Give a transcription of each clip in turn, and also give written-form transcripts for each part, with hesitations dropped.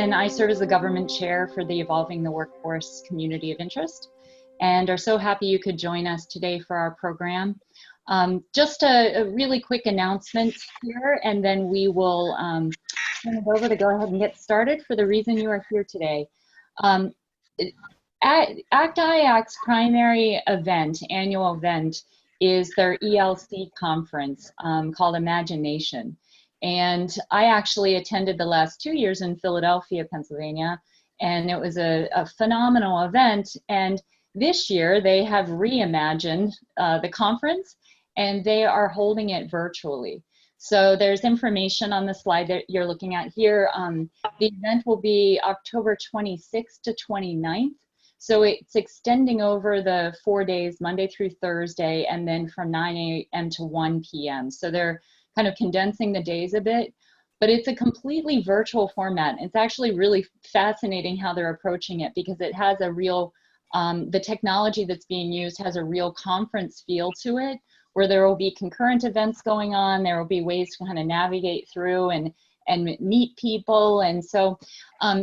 and I serve as the government chair for the Evolving the Workforce Community of Interest, and are so happy you could join us today for our program. Just a really quick announcement here, and then we will turn it over to go ahead and get started for the reason you are here today. ACT-IAC's primary event, annual event, is their ELC conference called Imagination. And I actually attended the last 2 years in Philadelphia, Pennsylvania, and it was a phenomenal event. And this year they have reimagined the conference, and they are holding it virtually. So there's information on the slide that you're looking at here. The event will be October 26th to 29th. So it's extending over the 4 days, Monday through Thursday, and then from 9 a.m. to 1 p.m. So they're kind of condensing the days a bit, but it's a completely virtual format. It's actually really fascinating how they're approaching it, because it has a real, the technology that's being used has a real conference feel to it, where there will be concurrent events going on. There will be ways to kind of navigate through and meet people. And so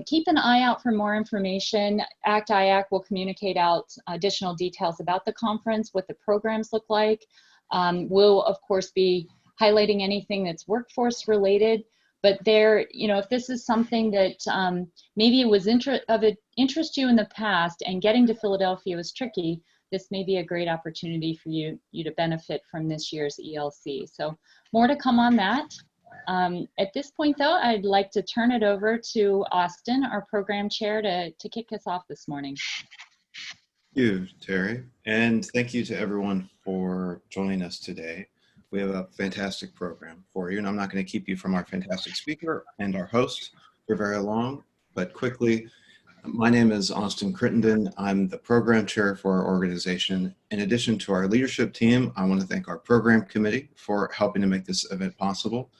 keep an eye out for more information. ACT-IAC will communicate out additional details about the conference, what the programs look like. We'll, of course, be highlighting anything that's workforce related. But there, you know, if this is something that maybe it was of interest to you in the past and getting to Philadelphia was tricky, this may be a great opportunity for you to benefit from this year's ELC. So more to come on that. At this point, though, I'd like to turn it over to Austin, our program chair, to kick us off this morning. Thank you, Terry, and thank you to everyone for joining us today. We have a fantastic program for you, and I'm not going to keep you from our fantastic speaker and our host for very long, but quickly, my name is Austin Crittenden. I'm the program chair for our organization. In addition to our leadership team, I want to thank our program committee for helping to make this event possible.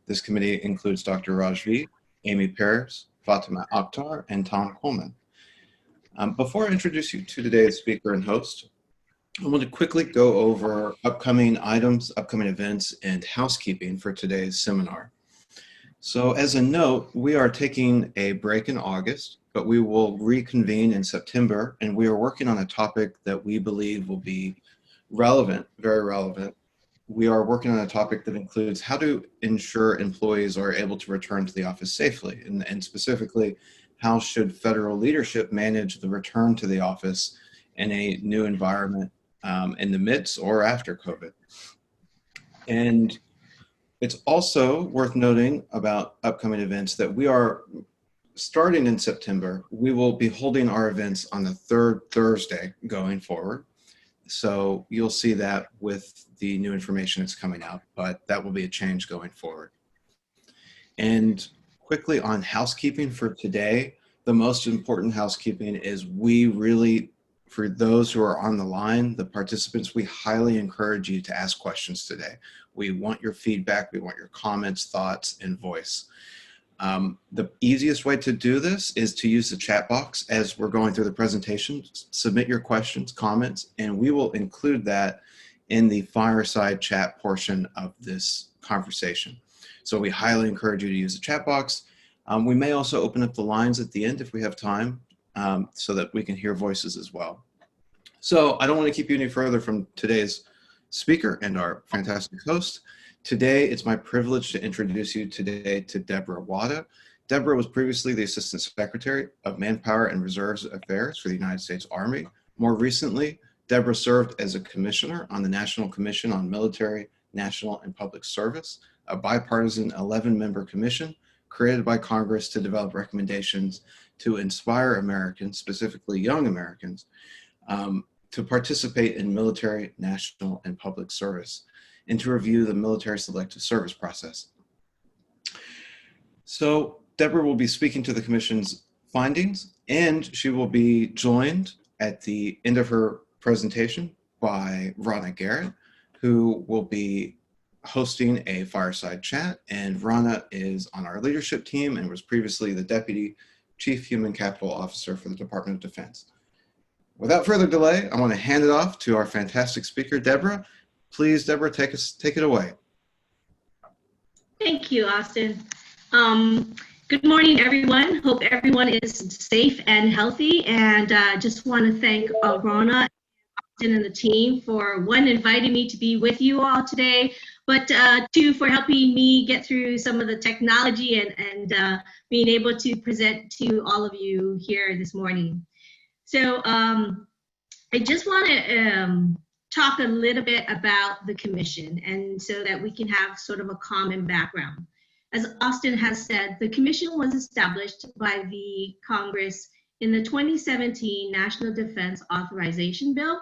This committee includes Dr. Rajvi, Amy Paris, Fatima Akhtar, and Tom Coleman. Before I introduce you to today's speaker and host, I want to quickly go over upcoming items, upcoming events, and housekeeping for today's seminar. So as a note, we are taking a break in August, but we will reconvene in September, and we are working on a topic that we believe will be relevant, very relevant. We are working on a topic that includes how to ensure employees are able to return to the office safely, and specifically, how should federal leadership manage the return to the office in a new environment in the midst or after COVID. And it's also worth noting about upcoming events that we are starting in September. We will be holding our events on the third Thursday going forward. So you'll see that with the new information that's coming out, but that will be a change going forward. And quickly on housekeeping for today, the most important housekeeping is we really, for those who are on the line, the participants, we highly encourage you to ask questions today. We want your feedback, we want your comments, thoughts, and voice. The easiest way to do this is to use the chat box as we're going through the presentation. Submit your questions, comments, and we will include that in the fireside chat portion of this conversation. So we highly encourage you to use the chat box. We may also open up the lines at the end if we have time, so that we can hear voices as well. So I don't want to keep you any further from today's speaker and our fantastic host. Today, it's my privilege to introduce you today to Debra Wada. Debra was previously the Assistant Secretary of Manpower and Reserves Affairs for the United States Army. More recently, Debra served as a commissioner on the National Commission on Military, National, and Public Service, a bipartisan 11-member commission created by Congress to develop recommendations to inspire Americans, specifically young Americans, to participate in military, national, and public service, and to review the military selective service process. So Debra will be speaking to the Commission's findings, and she will be joined at the end of her presentation by Ronna Garrett, who will be hosting a fireside chat. And Ronna is on our leadership team and was previously the Deputy Chief Human Capital Officer for the Department of Defense. Without further delay, I want to hand it off to our fantastic speaker, Debra. Please, Debra, take it away. Thank you, Austin. Good morning, everyone. Hope everyone is safe and healthy. And just want to thank Ronna and the team for one, inviting me to be with you all today, but two, for helping me get through some of the technology and being able to present to all of you here this morning. So I just want to talk a little bit about the commission, and so that we can have sort of a common background. As Austin has said, the commission was established by the Congress in the 2017 National Defense Authorization Bill,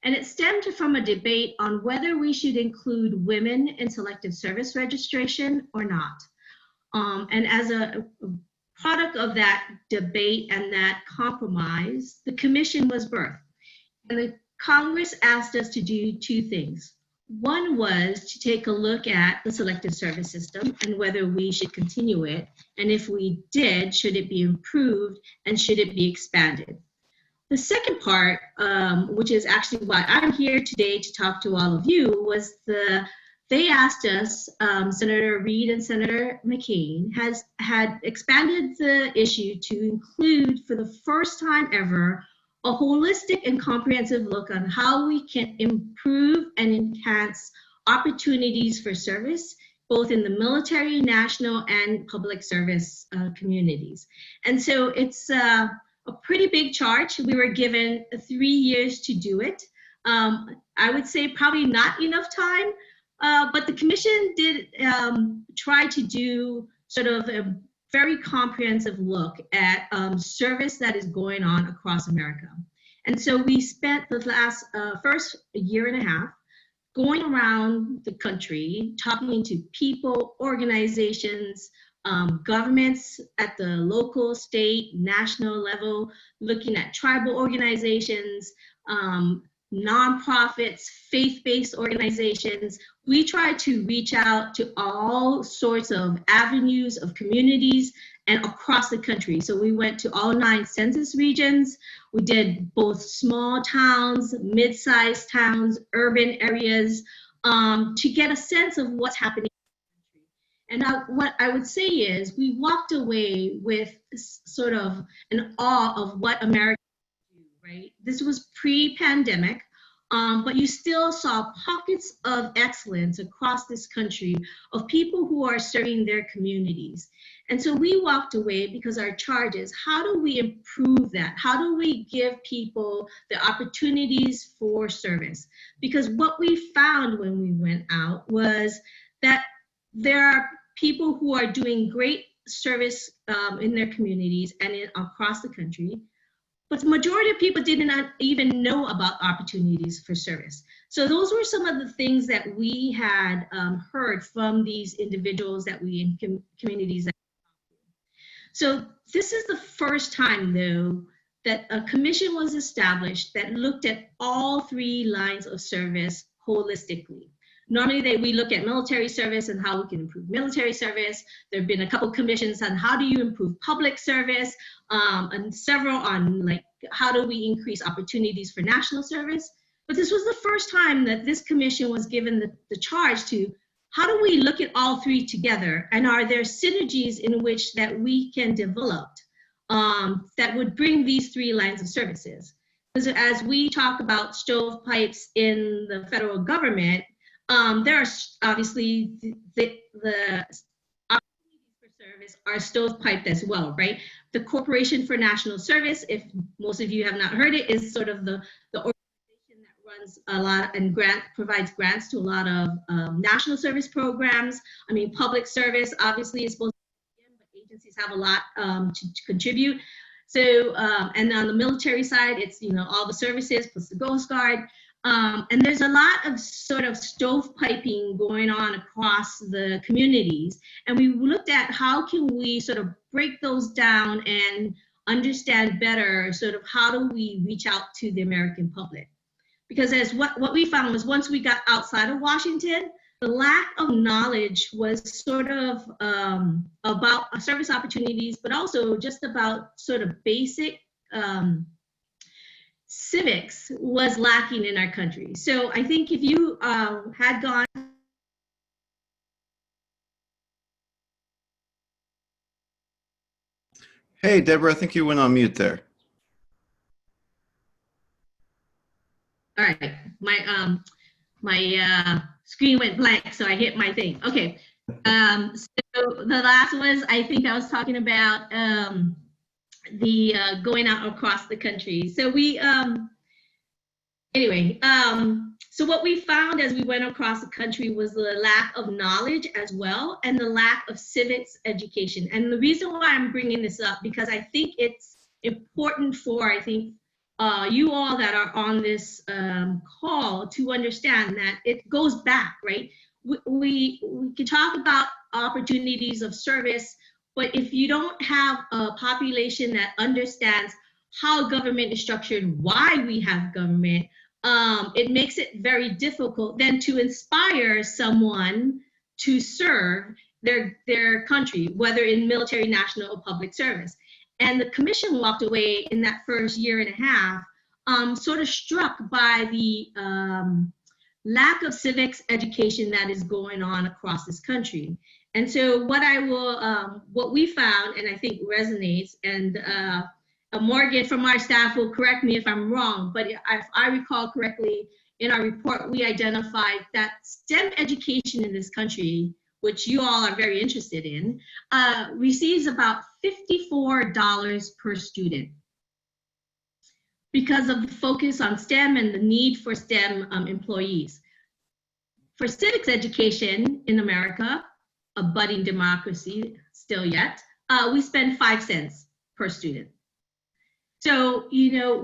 and it stemmed from a debate on whether we should include women in selective service registration or not. And as a product of that debate and that compromise, the commission was birthed. And the Congress asked us to do two things. One was to take a look at the selective service system and whether we should continue it. And if we did, should it be improved and should it be expanded? The second part, which is actually why I'm here today to talk to all of you, was they asked us, Senator Reid and Senator McCain had expanded the issue to include, for the first time ever, a holistic and comprehensive look on how we can improve and enhance opportunities for service, both in the military, national, and public service communities. And so it's a pretty big charge. We were given 3 years to do it. I would say probably not enough time, but the commission did try to do sort of a very comprehensive look at service that is going on across America. And so we spent the last first year and a half going around the country, talking to people, organizations, governments at the local, state, national level, looking at tribal organizations, nonprofits, faith-based organizations. We try to reach out to all sorts of avenues of communities and across the country. So we went to all 9 census regions. We did both small towns, mid-sized towns, urban areas, to get a sense of what's happening. And what I would say is we walked away with sort of an awe of what America can do, right? This was pre-pandemic, but you still saw pockets of excellence across this country of people who are serving their communities. And so we walked away because our charge is, how do we improve that? How do we give people the opportunities for service? Because what we found when we went out was that there are people who are doing great service in their communities and across the country, but the majority of people did not even know about opportunities for service. So those were some of the things that we had heard from these individuals that we in communities. So this is the first time, though, that a commission was established that looked at all 3 lines of service holistically. Normally we look at military service and how we can improve military service. There have been a couple commissions on how do you improve public service, and several on like how do we increase opportunities for national service. But this was the first time that this commission was given the charge to, how do we look at all 3 together, and are there synergies in which that we can develop that would bring these 3 lines of services? Because as we talk about stovepipes in the federal government, there are obviously the opportunities for service are stovepiped as well, right? The Corporation for National Service, if most of you have not heard it, is sort of the organization that runs a lot and provides grants to a lot of national service programs. I mean, public service obviously is supposed to be, but agencies have a lot to contribute. So, and on the military side, it's, you know, all the services plus the Coast Guard. And there's a lot of sort of stovepiping going on across the communities. And we looked at how can we sort of break those down and understand better sort of how do we reach out to the American public. Because as what we found was once we got outside of Washington, the lack of knowledge was sort of about service opportunities, but also just about sort of basic civics was lacking in our country. So I think if you had gone Hey, Deborah, I think you went on mute there. All right, my screen went blank, so I hit my thing. Okay, so the last was, I think I was talking about the going out across the country. So we anyway, so what we found as we went across the country was the lack of knowledge as well, and the lack of civics education. And the reason why I'm bringing this up, because I think it's important for, I think, you all that are on this call to understand that it goes back, right? We can talk about opportunities of service, but if you don't have a population that understands how government is structured, why we have government, it makes it very difficult then to inspire someone to serve their country, whether in military, national, or public service. And the commission walked away in that first year and a half, sort of struck by the lack of civics education that is going on across this country. And so what we found, and I think resonates, and Morgan from our staff will correct me if I'm wrong, but if I recall correctly, in our report, we identified that STEM education in this country, which you all are very interested in, receives about $54 per student because of the focus on STEM and the need for STEM employees. For civics education in America, a budding democracy still yet, we spend 5 cents per student. So, you know,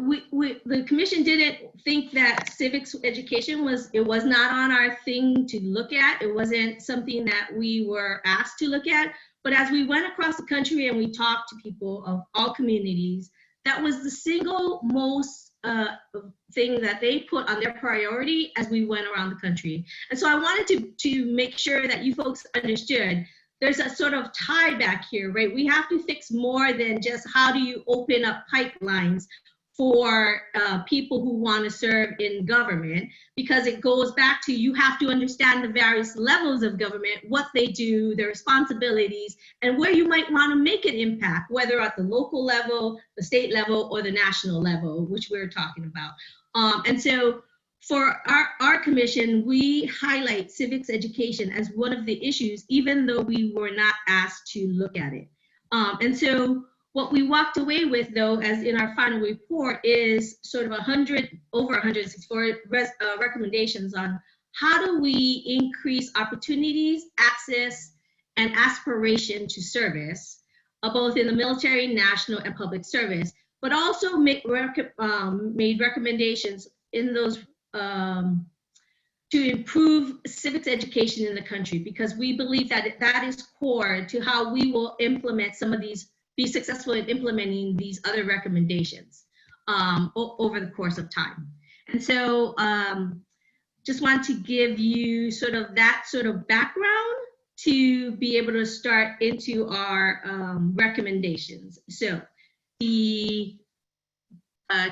the commission didn't think that civics education was not on our thing to look at. It wasn't something that we were asked to look at. But as we went across the country and we talked to people of all communities, that was the single most thing that they put on their priority as we went around the country. And so I wanted to make sure that you folks understood there's a sort of tie back here, right? We have to fix more than just how do you open up pipelines for people who want to serve in government, because it goes back to you have to understand the various levels of government, what they do, their responsibilities, and where you might want to make an impact, whether at the local level, the state level, or the national level, which we're talking about. And so for our commission, we highlight civics education as one of the issues, even though we were not asked to look at it. And so what we walked away with, though, as in our final report, is sort of over 164 recommendations on how do we increase opportunities, access, and aspiration to service, both in the military, national, and public service, but also made recommendations in those to improve civics education in the country, because we believe that that is core to how we will implement some of these, be successful in implementing these other recommendations over the course of time. And so just want to give you sort of that sort of background to be able to start into our recommendations. So can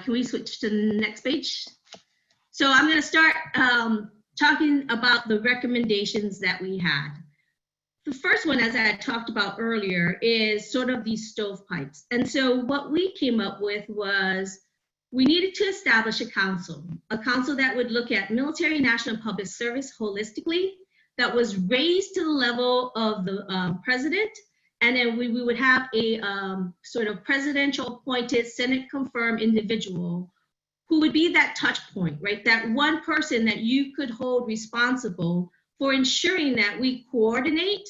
we switch to the next page? So I'm going to start talking about the recommendations that we had. The first one, as I had talked about earlier, is sort of these stovepipes. And so what we came up with was we needed to establish a council that would look at military, national, and public service holistically, that was raised to the level of the president. And then we would have a sort of presidential appointed, Senate confirmed individual who would be that touch point, right? That one person that you could hold responsible for ensuring that we coordinate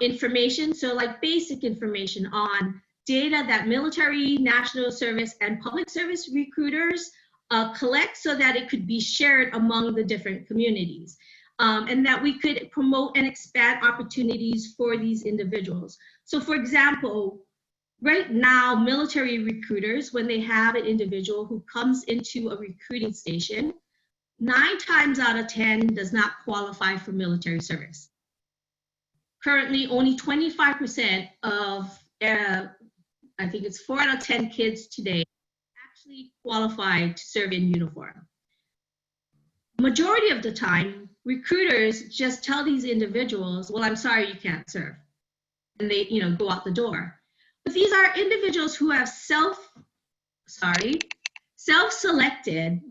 information. So like basic information on data that military, national service, and public service recruiters collect, so that it could be shared among the different communities. And that we could promote and expand opportunities for these individuals. So for example, right now, military recruiters, when they have an individual who comes into a recruiting station, 9 times out of 10 does not qualify for military service. Currently, only 25% of, I think it's 4 out of 10 kids today actually qualify to serve in uniform. Majority of the time, recruiters just tell these individuals, well, I'm sorry, you can't serve. And they, go out the door. these are individuals who have self-selected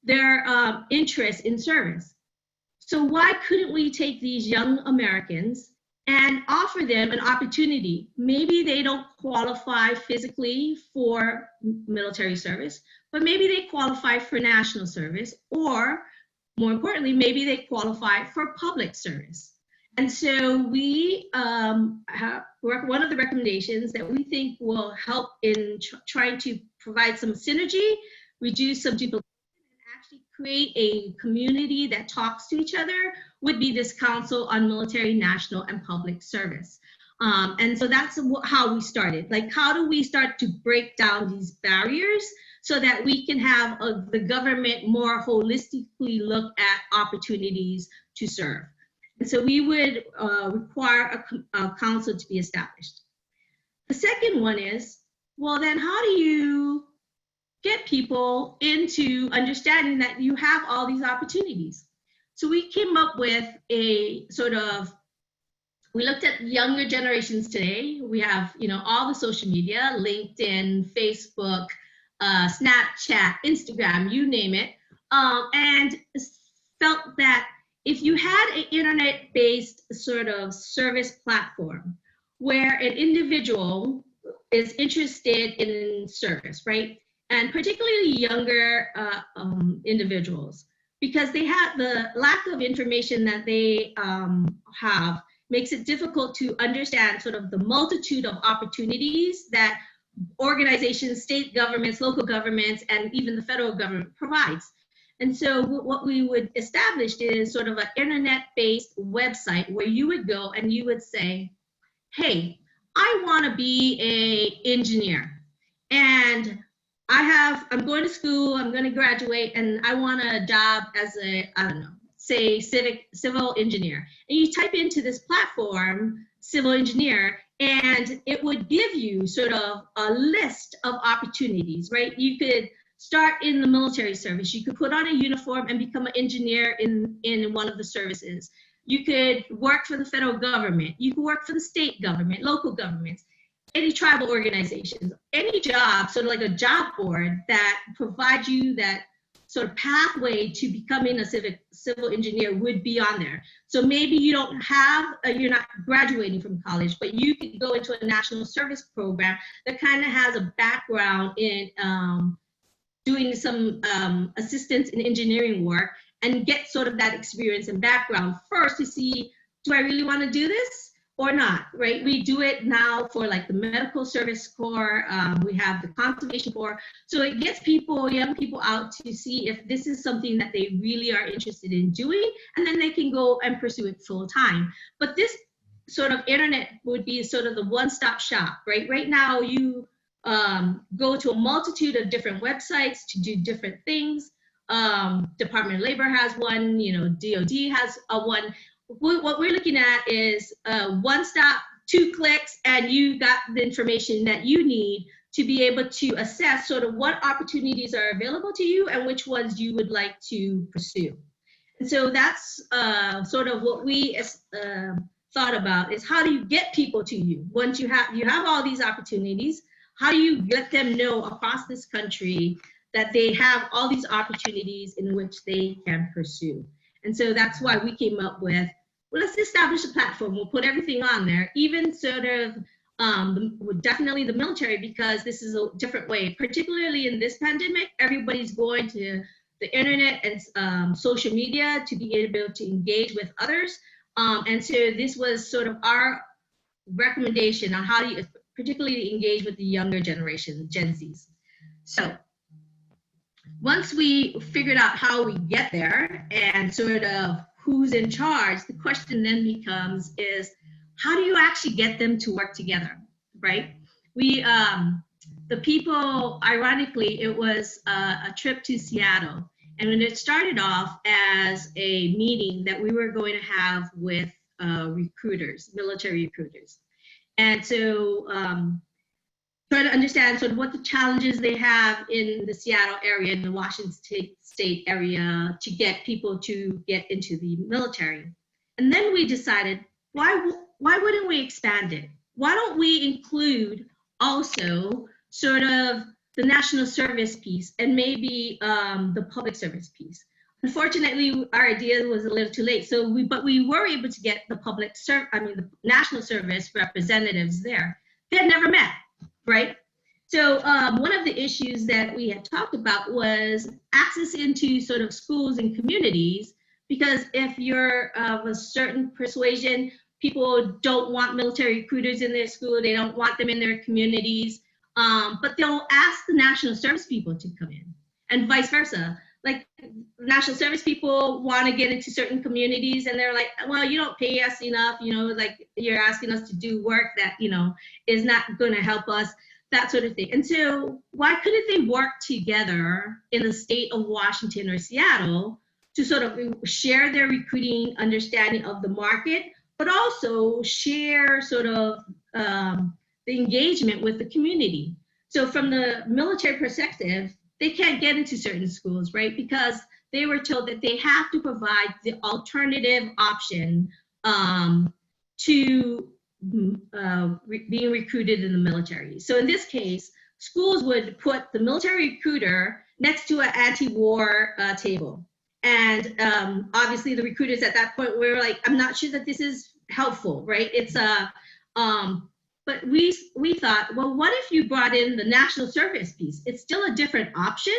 their interest in service. So why couldn't we take these young Americans and offer them an opportunity? Maybe they don't qualify physically for military service, but maybe they qualify for national service, or more importantly, maybe they qualify for public service. And so we have one of the recommendations that we think will help in trying to provide some synergy, reduce some duplication, and actually create a community that talks to each other would be this Council on Military, National, and Public Service. And so that's how we started. Like, how do we start to break down these barriers so that we can have the government more holistically look at opportunities to serve? And so we would require a council to be established. The second one is, well, then how do you get people into understanding that you have all these opportunities? So we came up with a sort of, we looked at younger generations today. We have, all the social media, LinkedIn, Facebook, Snapchat, Instagram, you name it, and felt that if you had an internet-based sort of service platform where an individual is interested in service, right? And particularly younger individuals, because they have the lack of information that they have makes it difficult to understand sort of the multitude of opportunities that organizations, state governments, local governments, and even the federal government provides. And so what we would establish is sort of an internet-based website where you would go and you would say, hey, I want to be an engineer, and I'm going to school, I'm going to graduate, and I want a job as say civil engineer. And you type into this platform, civil engineer, and it would give you sort of a list of opportunities, right? You could start in the military service. You could put on a uniform and become an engineer in one of the services. You could work for the federal government. You could work for the state government, local governments, any tribal organizations, any job, sort of like a job board that provides you that sort of pathway to becoming a civil engineer would be on there. So maybe you don't have, you're not graduating from college, but you could go into a national service program that kind of has a background in doing some assistance in engineering work and get sort of that experience and background first to see, do I really want to do this or not, right? We do it now for like the Medical Service Corps, we have the Conservation Corps. So it gets young people out to see if this is something that they really are interested in doing, and then they can go and pursue it full time. But this sort of internet would be sort of the one-stop shop, right? Right now you go to a multitude of different websites to do different things. Department of Labor has one, DOD has one. What we're looking at is one stop, 2 clicks, and you got the information that you need to be able to assess sort of what opportunities are available to you and which ones you would like to pursue. And so that's sort of what we thought about, is how do you get people to you? Once you have all these opportunities, how do you let them know across this country that they have all these opportunities in which they can pursue? And so that's why we came up with, well, let's establish a platform. We'll put everything on there, even sort of definitely the military, because this is a different way, particularly in this pandemic. Everybody's going to the internet and social media to be able to engage with others. And so this was sort of our recommendation on how do you particularly engage with the younger generation, Gen Zs. So once we figured out how we get there and sort of who's in charge, the question then becomes is, how do you actually get them to work together, right? We, the people, ironically, it was a trip to Seattle. And when it started off as a meeting that we were going to have with recruiters, military recruiters. And so try to understand sort of what the challenges they have in the Seattle area, in the Washington State area, to get people to get into the military. And then we decided, why wouldn't we expand it? Why don't we include also sort of the national service piece and maybe the public service piece. Unfortunately, our idea was a little too late. But we were able to get the national service representatives there. They had never met, right? So one of the issues that we had talked about was access into sort of schools and communities, because if you're of a certain persuasion, people don't want military recruiters in their school, they don't want them in their communities, but they'll ask the national service people to come in, and vice versa. Like national service people want to get into certain communities and they're like, well, you don't pay us enough, like you're asking us to do work that, is not going to help us, that sort of thing. And so why couldn't they work together in the state of Washington or Seattle to sort of share their recruiting understanding of the market, but also share sort of the engagement with the community? So from the military perspective, they can't get into certain schools, right? Because they were told that they have to provide the alternative option to being recruited in the military. So in this case, schools would put the military recruiter next to an anti-war table. And obviously the recruiters at that point were like, I'm not sure that this is helpful, right? It's but we thought, well, what if you brought in the national service piece? It's still a different option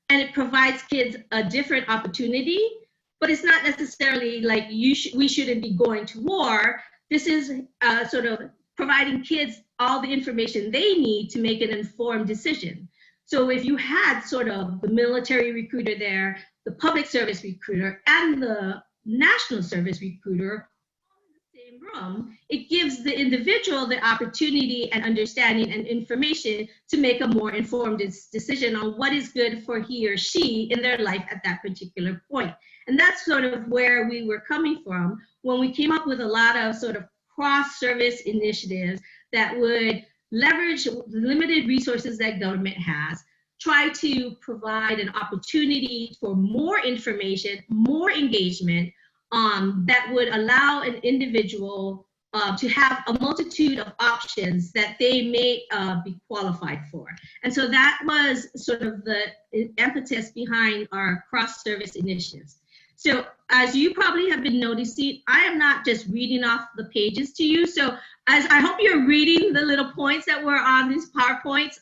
and it provides kids a different opportunity, but it's not necessarily like we shouldn't be going to war. This is sort of providing kids all the information they need to make an informed decision. So if you had sort of the military recruiter there, the public service recruiter, and the national service recruiter in the same room, it gives the individual the opportunity and understanding and information to make a more informed decision on what is good for he or she in their life at that particular point. And that's sort of where we were coming from when we came up with a lot of sort of cross-service initiatives that would leverage the limited resources that government has, try to provide an opportunity for more information, more engagement, that would allow an individual to have a multitude of options that they may be qualified for. And so that was sort of the impetus behind our cross-service initiatives. So as you probably have been noticing, I am not just reading off the pages to you. So as I hope you're reading the little points that were on these PowerPoints,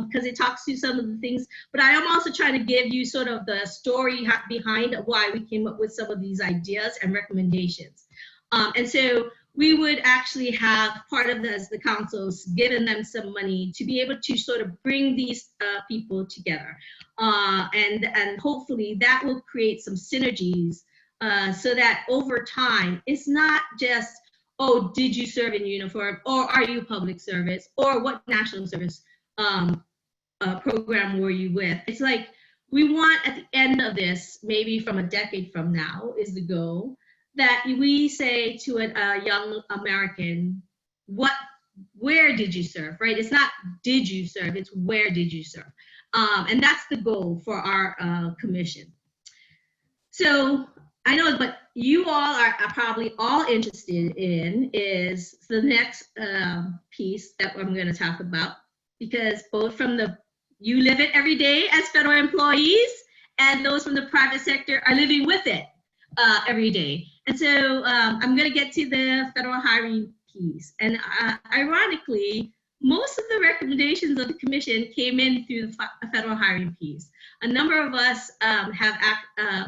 because it talks through some of the things, but I am also trying to give you sort of the story behind why we came up with some of these ideas and recommendations. And so we would actually have part of this, the councils, given them some money to be able to sort of bring these people together. And hopefully that will create some synergies so that over time, it's not just, oh, did you serve in uniform, or are you public service, or what national service program were you with? It's like, we want at the end of this, maybe from a decade from now is the goal, that we say to a young American, where did you serve, right? It's not did you serve, it's where did you serve? And that's the goal for our commission. So I know, but you all are probably all interested in is the next piece that I'm going to talk about, because both from you live it every day as federal employees, and those from the private sector are living with it every day. And so I'm going to get to the federal hiring piece. And ironically, most of the recommendations of the commission came in through the federal hiring piece. A number of us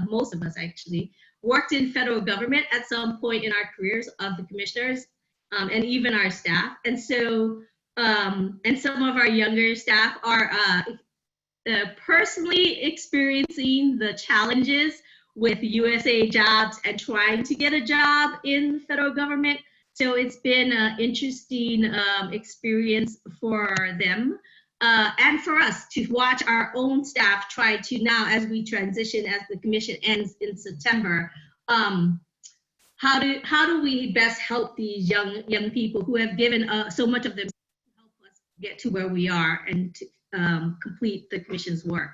most of us actually, worked in federal government at some point in our careers of the commissioners, and even our staff. And so, and some of our younger staff are personally experiencing the challenges with USA jobs and trying to get a job in the federal government. So it's been an interesting experience for them and for us to watch our own staff try to now, as we transition, as the commission ends in September, how do we best help these young people who have given so much of themselves to help us get to where we are and to complete the commission's work.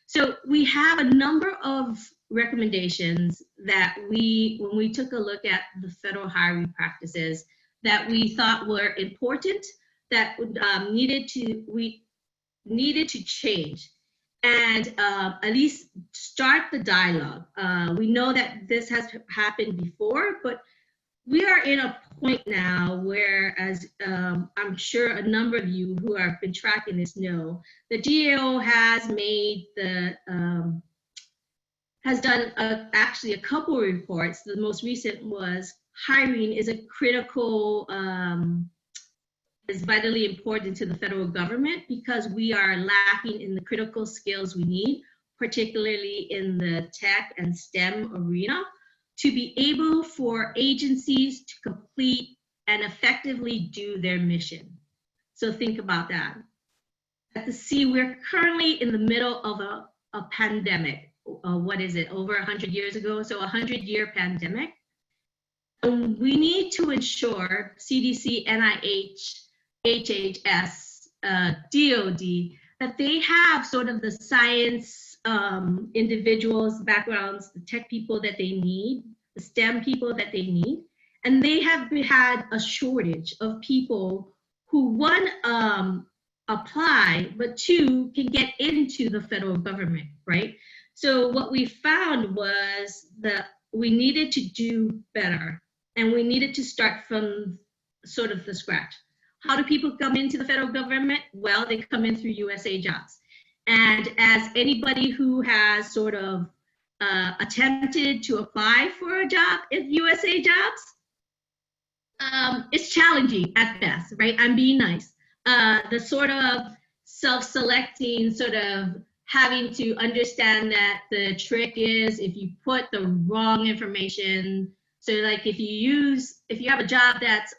So we have a number of recommendations that when we took a look at the federal hiring practices, that we thought were important that we needed to change and at least start the dialogue. We know that this has happened before, but we are in a point now where, as I'm sure a number of you who have been tracking this know, the GAO has made has done actually a couple of reports. The most recent was hiring is a critical, is vitally important to the federal government because we are lacking in the critical skills we need, particularly in the tech and STEM arena, to be able for agencies to complete and effectively do their mission. So think about that. At the C, we're currently in the middle of a pandemic. What is it, over 100 years ago? So a 100-year pandemic. And we need to ensure CDC, NIH, HHS, DOD, that they have sort of the science individuals, backgrounds, the tech people that they need, the STEM people that they need. And they have had a shortage of people who, one, apply, but two, can get into the federal government, right? So what we found was that we needed to do better, and we needed to start from sort of the scratch. How do people come into the federal government? Well, they come in through USA Jobs. And as anybody who has sort of attempted to apply for a job at USA Jobs, it's challenging at best, right? I'm being nice. The sort of self-selecting, sort of having to understand that the trick is if you put the wrong information. So like if you have a job that's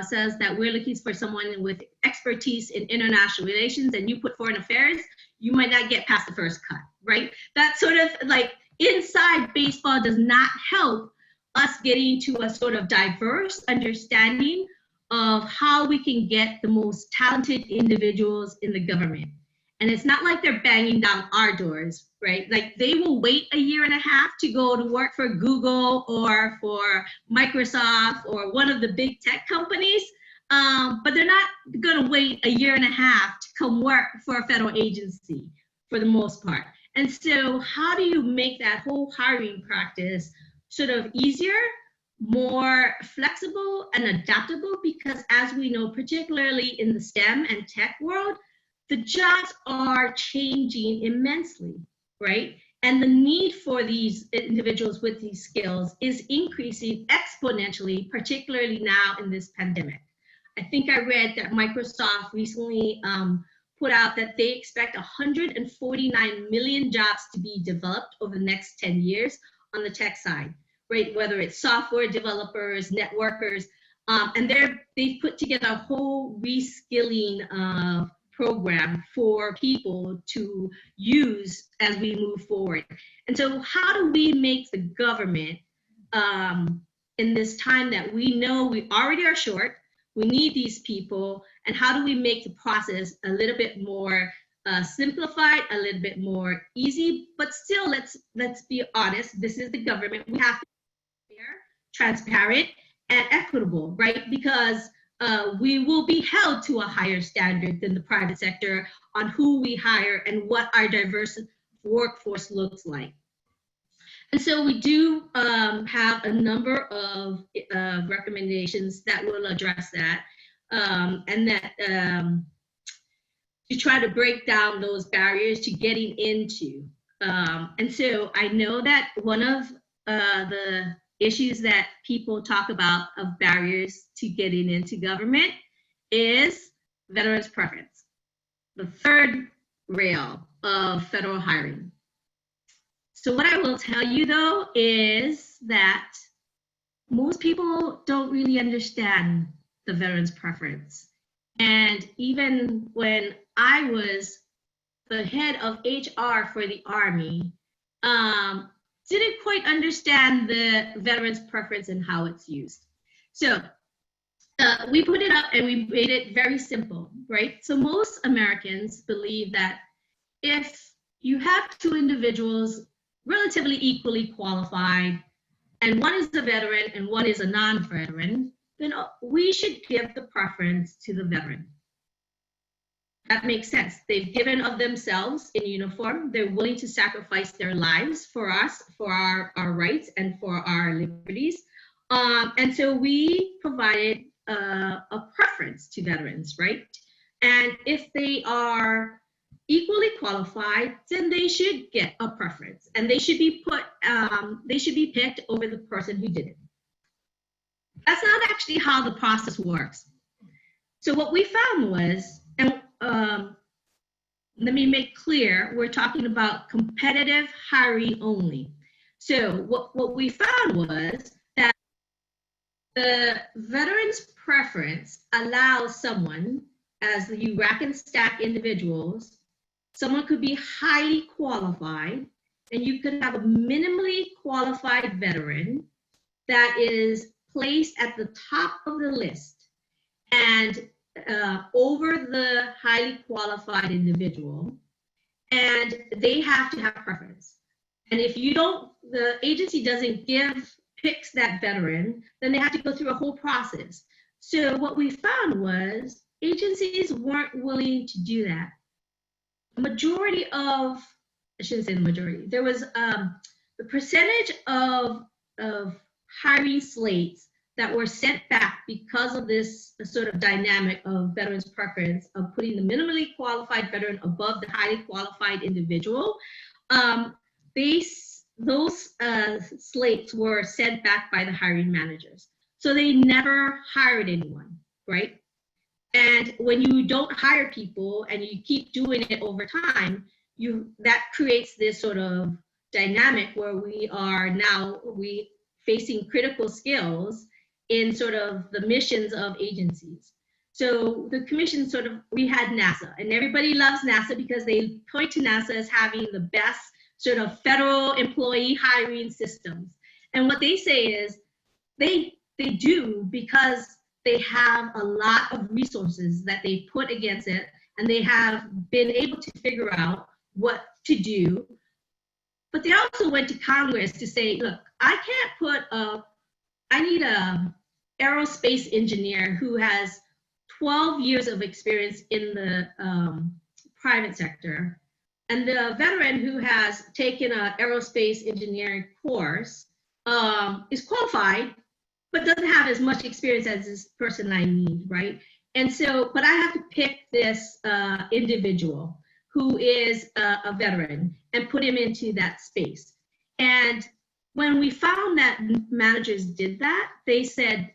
says that we're looking for someone with expertise in international relations and you put foreign affairs, you might not get past the first cut, right? That sort of like inside baseball does not help us getting to a sort of diverse understanding of how we can get the most talented individuals in the government. And it's not like they're banging down our doors, right? Like they will wait a year and a half to go to work for Google or for Microsoft or one of the big tech companies, but they're not gonna wait a year and a half to come work for a federal agency for the most part. And so how do you make that whole hiring practice sort of easier, more flexible and adaptable? Because as we know, particularly in the STEM and tech world, the jobs are changing immensely, right? And the need for these individuals with these skills is increasing exponentially, particularly now in this pandemic. I think I read that Microsoft recently put out that they expect 149 million jobs to be developed over the next 10 years on the tech side, right? Whether it's software developers, networkers, and they've put together a whole reskilling program for people to use as we move forward. And so how do we make the government in this time that we know we already are short, we need these people, and how do we make the process a little bit more simplified, a little bit more easy, but still let's be honest, this is the government. We have to be fair, transparent, and equitable, right? Because we will be held to a higher standard than the private sector on who we hire and what our diverse workforce looks like. And so we do have a number of recommendations that will address that, and that to try to break down those barriers to getting into. And so I know that one of the issues that people talk about of barriers to getting into government is veterans preference, the third rail of federal hiring. So what I will tell you though is that most people don't really understand the veterans preference. And even when I was the head of HR for the Army, didn't quite understand the veterans preference and how it's used. So we put it up and we made it very simple, right? So most Americans believe that if you have two individuals relatively equally qualified, and one is a veteran and one is a non-veteran, then we should give the preference to the veteran. That makes sense. They've given of themselves in uniform. They're willing to sacrifice their lives for us, for our rights and for our liberties. And so we provided a preference to veterans, right? And if they are equally qualified, then they should get a preference, and they should be picked over the person who did it. That's not actually how the process works. So what we found was, and let me make clear, we're talking about competitive hiring only. So what we found was that the veterans preference allows someone, as you rack and stack individuals, someone could be highly qualified, and you could have a minimally qualified veteran that is placed at the top of the list and over the highly qualified individual, and they have to have preference. And if you don't, the agency doesn't picks that veteran, then they have to go through a whole process. So what we found was agencies weren't willing to do that. Majority of, I shouldn't say the majority, there was the percentage of hiring slates that were sent back because of this sort of dynamic of veterans preference of putting the minimally qualified veteran above the highly qualified individual. Those slates were sent back by the hiring managers. So they never hired anyone, right? And when you don't hire people and you keep doing it over time, that creates this sort of dynamic where we are now facing critical skills in sort of the missions of agencies. So the commission we had NASA, and everybody loves NASA because they point to NASA as having the best sort of federal employee hiring systems. And what they say is they do because they have a lot of resources that they put against it, and they have been able to figure out what to do. But they also went to Congress to say, look, I need a aerospace engineer who has 12 years of experience in the private sector, and the veteran who has taken an aerospace engineering course is qualified, but doesn't have as much experience as this person I need, right? And so, but I have to pick this individual who is a veteran and put him into that space. And when we found that managers did that, they said,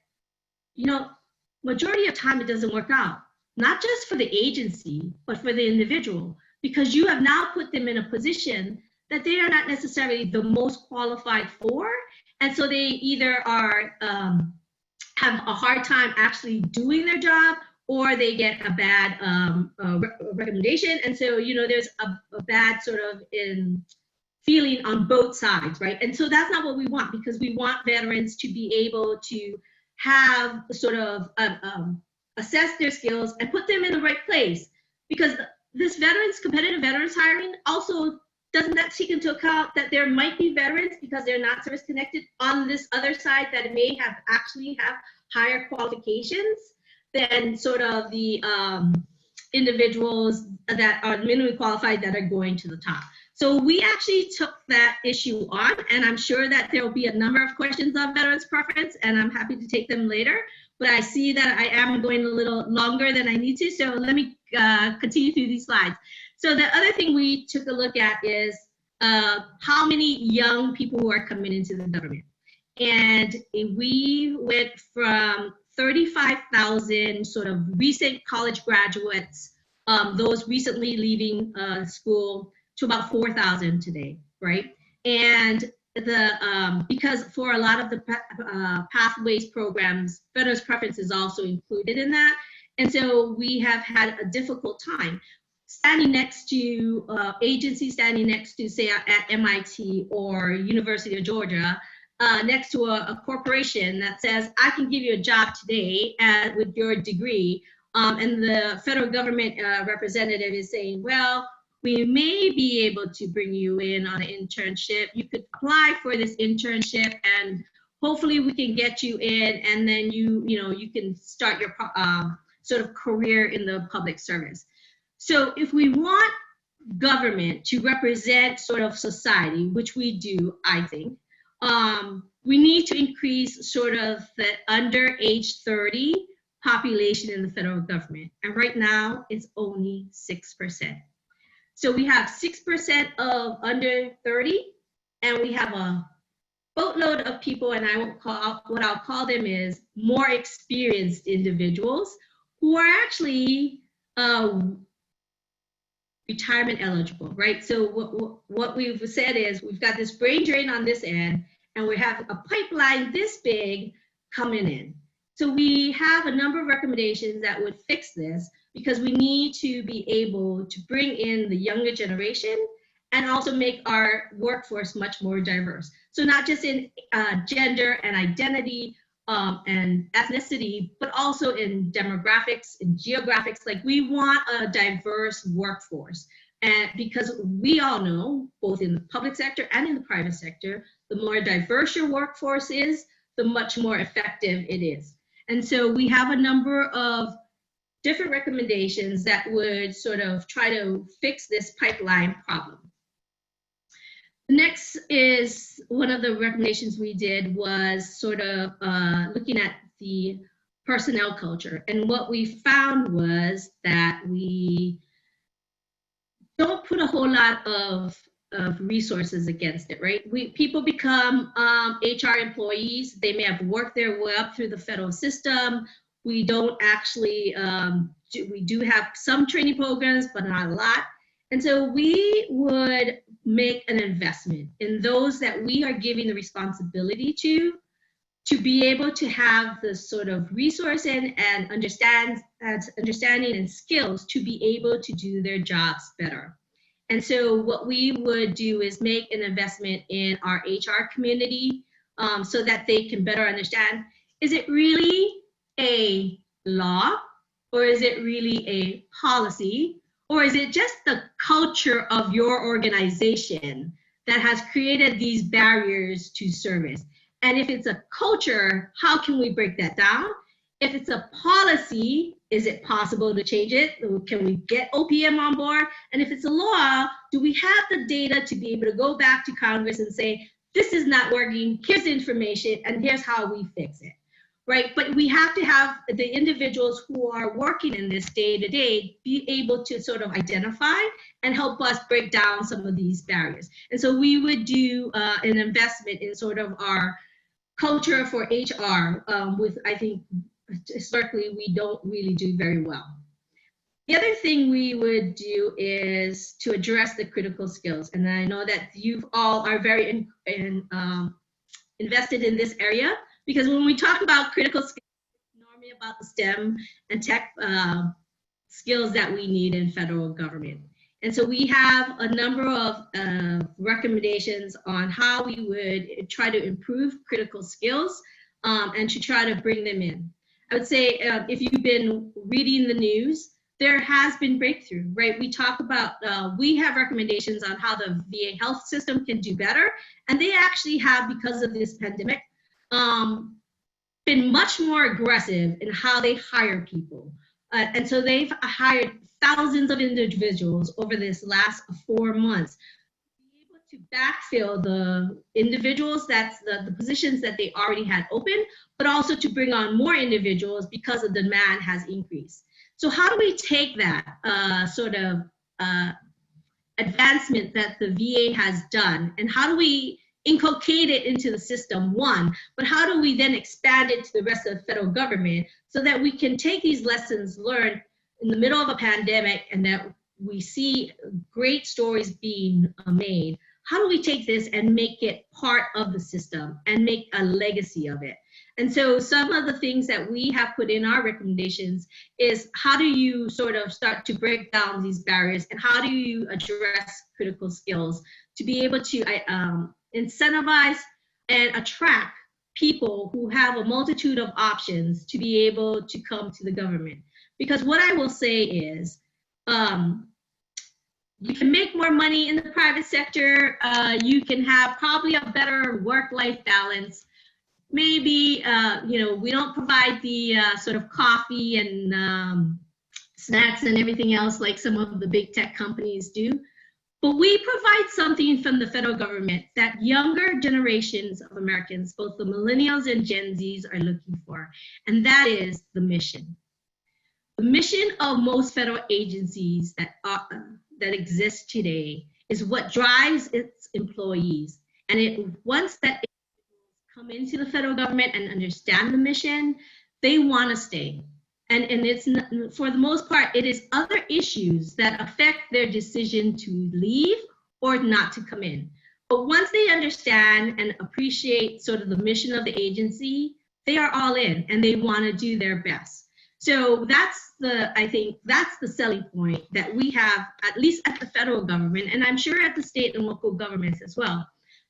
majority of time it doesn't work out, not just for the agency, but for the individual, because you have now put them in a position that they are not necessarily the most qualified for. And so they either are have a hard time actually doing their job, or they get a bad recommendation. And so, there's a bad sort of feeling on both sides, right? And so that's not what we want, because we want veterans to be able to have sort of assess their skills and put them in the right place. Because this competitive veterans hiring also doesn't that take into account that there might be veterans, because they're not service connected, on this other side that may have higher qualifications than sort of the individuals that are minimally qualified that are going to the top. So we actually took that issue on, and I'm sure that there will be a number of questions on veterans preference, and I'm happy to take them later. But I see that I am going a little longer than I need to, so let me continue through these slides. So the other thing we took a look at is how many young people who are coming into the government. And we went from 35,000 sort of recent college graduates, those recently leaving school, to about 4,000 today, right? And because for a lot of the pathways programs, veterans preference is also included in that. And so we have had a difficult time standing next to agencies, standing next to, say, at MIT or University of Georgia, next to a corporation that says, I can give you a job today with your degree. And the federal government representative is saying, well, we may be able to bring you in on an internship. You could apply for this internship, and hopefully we can get you in, and then you can start your sort of career in the public service. So if we want government to represent sort of society, which we do, I think, we need to increase sort of the under age 30 population in the federal government. And right now it's only 6%. So we have 6% of under 30, and we have a boatload of people, and I won't call, what I'll call them is more experienced individuals who are actually retirement eligible, right? So what we've said is we've got this brain drain on this end, and we have a pipeline this big coming in. So we have a number of recommendations that would fix this, because we need to be able to bring in the younger generation and also make our workforce much more diverse. So not just in gender and identity and ethnicity, but also in demographics and geographics. Like, we want a diverse workforce. And because we all know, both in the public sector and in the private sector, the more diverse your workforce is, the much more effective it is. And so we have a number of different recommendations that would sort of try to fix this pipeline problem. Next is, one of the recommendations we did was sort of looking at the personnel culture. And what we found was that we don't put a whole lot of resources against it, right? People become HR employees. They may have worked their way up through the federal system. We don't actually, we do have some training programs, but not a lot. And so we would make an investment in those that we are giving the responsibility to be able to have the sort of resource and understanding and skills to be able to do their jobs better. And so what we would do is make an investment in our HR community so that they can better understand, is it really a law, or is it really a policy, or is it just the culture of your organization that has created these barriers to service? And if it's a culture, how can we break that down? If it's a policy, is it possible to change it? Can we get OPM on board? And if it's a law, do we have the data to be able to go back to Congress and say, this is not working, here's the information, and here's how we fix it, right? But we have to have the individuals who are working in this day to day be able to sort of identify and help us break down some of these barriers. And so we would do an investment in sort of our culture for HR, with, I think, historically, we don't really do very well. The other thing we would do is to address the critical skills. And I know that you all are very invested in this area, because when we talk about critical skills, it's normally about the STEM and tech skills that we need in federal government. And so we have a number of recommendations on how we would try to improve critical skills and to try to bring them in. I would say if you've been reading the news, there has been breakthrough, right? We talk about, we have recommendations on how the VA health system can do better. And they actually have, because of this pandemic, been much more aggressive in how they hire people. And so they've hired thousands of individuals over this last 4 months to be able to backfill the individuals, that's the positions that they already had open, but also to bring on more individuals because the demand has increased. So how do we take that sort of advancement that the VA has done, and how do we inculcate it into the system, one, but how do we then expand it to the rest of the federal government so that we can take these lessons learned in the middle of a pandemic and that we see great stories being made? How do we take this and make it part of the system and make a legacy of it? And so some of the things that we have put in our recommendations is, how do you sort of start to break down these barriers, and how do you address critical skills to be able to incentivize and attract people who have a multitude of options to be able to come to the government? Because what I will say is, you can make more money in the private sector. You can have probably a better work-life balance. Maybe, we don't provide the sort of coffee and snacks and everything else like some of the big tech companies do. But we provide something from the federal government that younger generations of Americans, both the millennials and Gen Zs, are looking for, and that is the mission. The mission of most federal agencies that exist today is what drives its employees. And once that come into the federal government and understand the mission, they want to stay. And it's not, for the most part, it is other issues that affect their decision to leave or not to come in. But once they understand and appreciate sort of the mission of the agency, they are all in and they want to do their best. So I think that's the selling point that we have, at least at the federal government, and I'm sure at the state and local governments as well.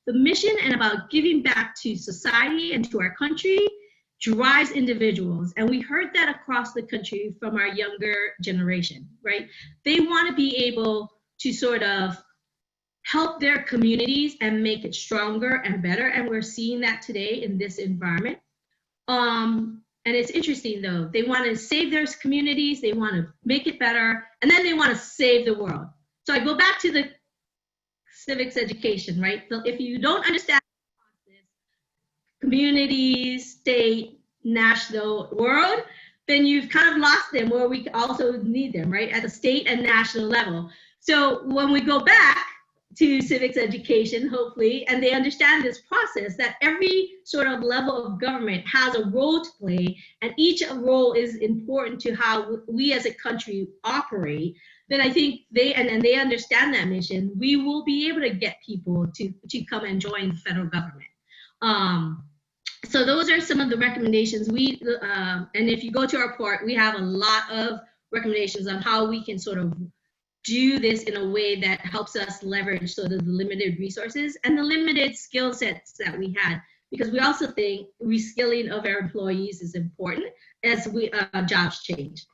The mission and about giving back to society and to our country drives individuals. And we heard that across the country from our younger generation, right? They want to be able to sort of help their communities and make it stronger and better. And we're seeing that today in this environment. And it's interesting though, they want to save their communities, they want to make it better, and then they want to save the world. So I go back to the civics education, right? So if you don't understand communities, state, national, world, then you've kind of lost them where we also need them, right? At the state and national level. So when we go back to civics education, hopefully, and they understand this process, that every sort of level of government has a role to play, and each role is important to how we as a country operate, then I think they understand that mission, we will be able to get people to come and join the federal government. So those are some of the recommendations. And if you go to our report, we have a lot of recommendations on how we can sort of do this in a way that helps us leverage sort of the limited resources and the limited skill sets that we had, because we also think reskilling of our employees is important as jobs change.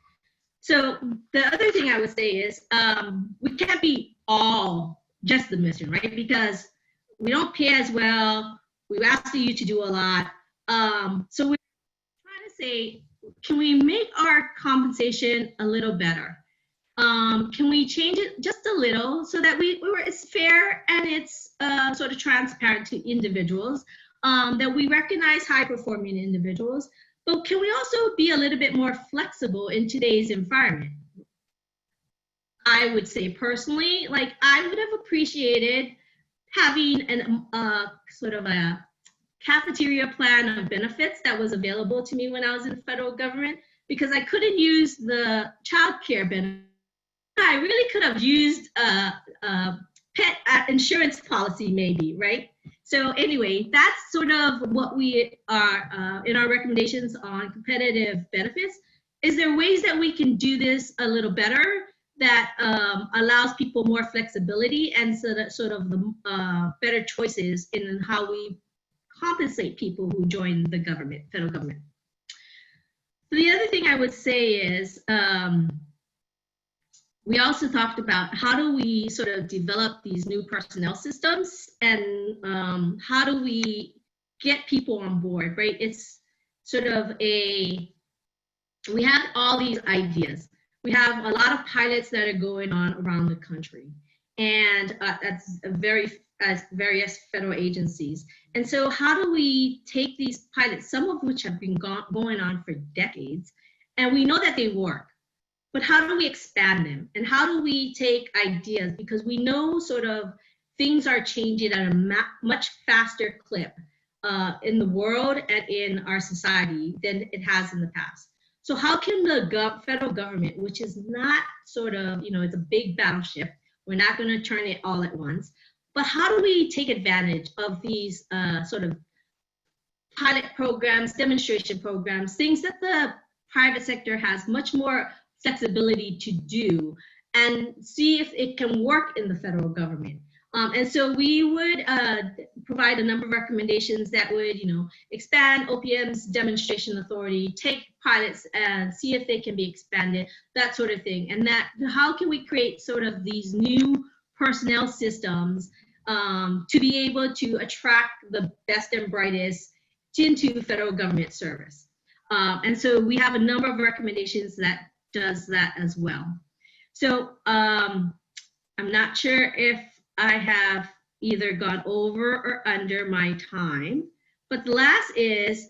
So the other thing I would say is we can't be all just the mission, right? Because we don't pay as well. We ask you to do a lot. So we're trying to say, can we make our compensation a little better? Can we change it just a little so that it's fair and it's sort of transparent to individuals, that we recognize high-performing individuals, but can we also be a little bit more flexible in today's environment? I would say personally, like I would have appreciated having sort of a cafeteria plan of benefits that was available to me when I was in the federal government, because I couldn't use the child care benefit. I really could have used a pet insurance policy maybe, right? So anyway, that's sort of what we are in our recommendations on competitive benefits. Is there ways that we can do this a little better that allows people more flexibility and sort of the better choices in how we compensate people who join the government, federal government? So the other thing I would say is, we also talked about how do we sort of develop these new personnel systems and how do we get people on board, right? It's sort of we have all these ideas. We have a lot of pilots that are going on around the country, and that's various federal agencies. And so how do we take these pilots, some of which have been going on for decades, and we know that they work, but how do we expand them? And how do we take ideas? Because we know sort of things are changing at a much faster clip in the world and in our society than it has in the past. So how can the federal government, which is not sort of, it's a big battleship, we're not going to turn it all at once, but how do we take advantage of these sort of pilot programs, demonstration programs, things that the private sector has much more flexibility to do, and see if it can work in the federal government? And so we would provide a number of recommendations that would, expand OPM's demonstration authority, take pilots and see if they can be expanded, that sort of thing. And how can we create sort of these new personnel systems to be able to attract the best and brightest into federal government service? And so we have a number of recommendations that does that as well. So I'm not sure if I have either gone over or under my time, but the last is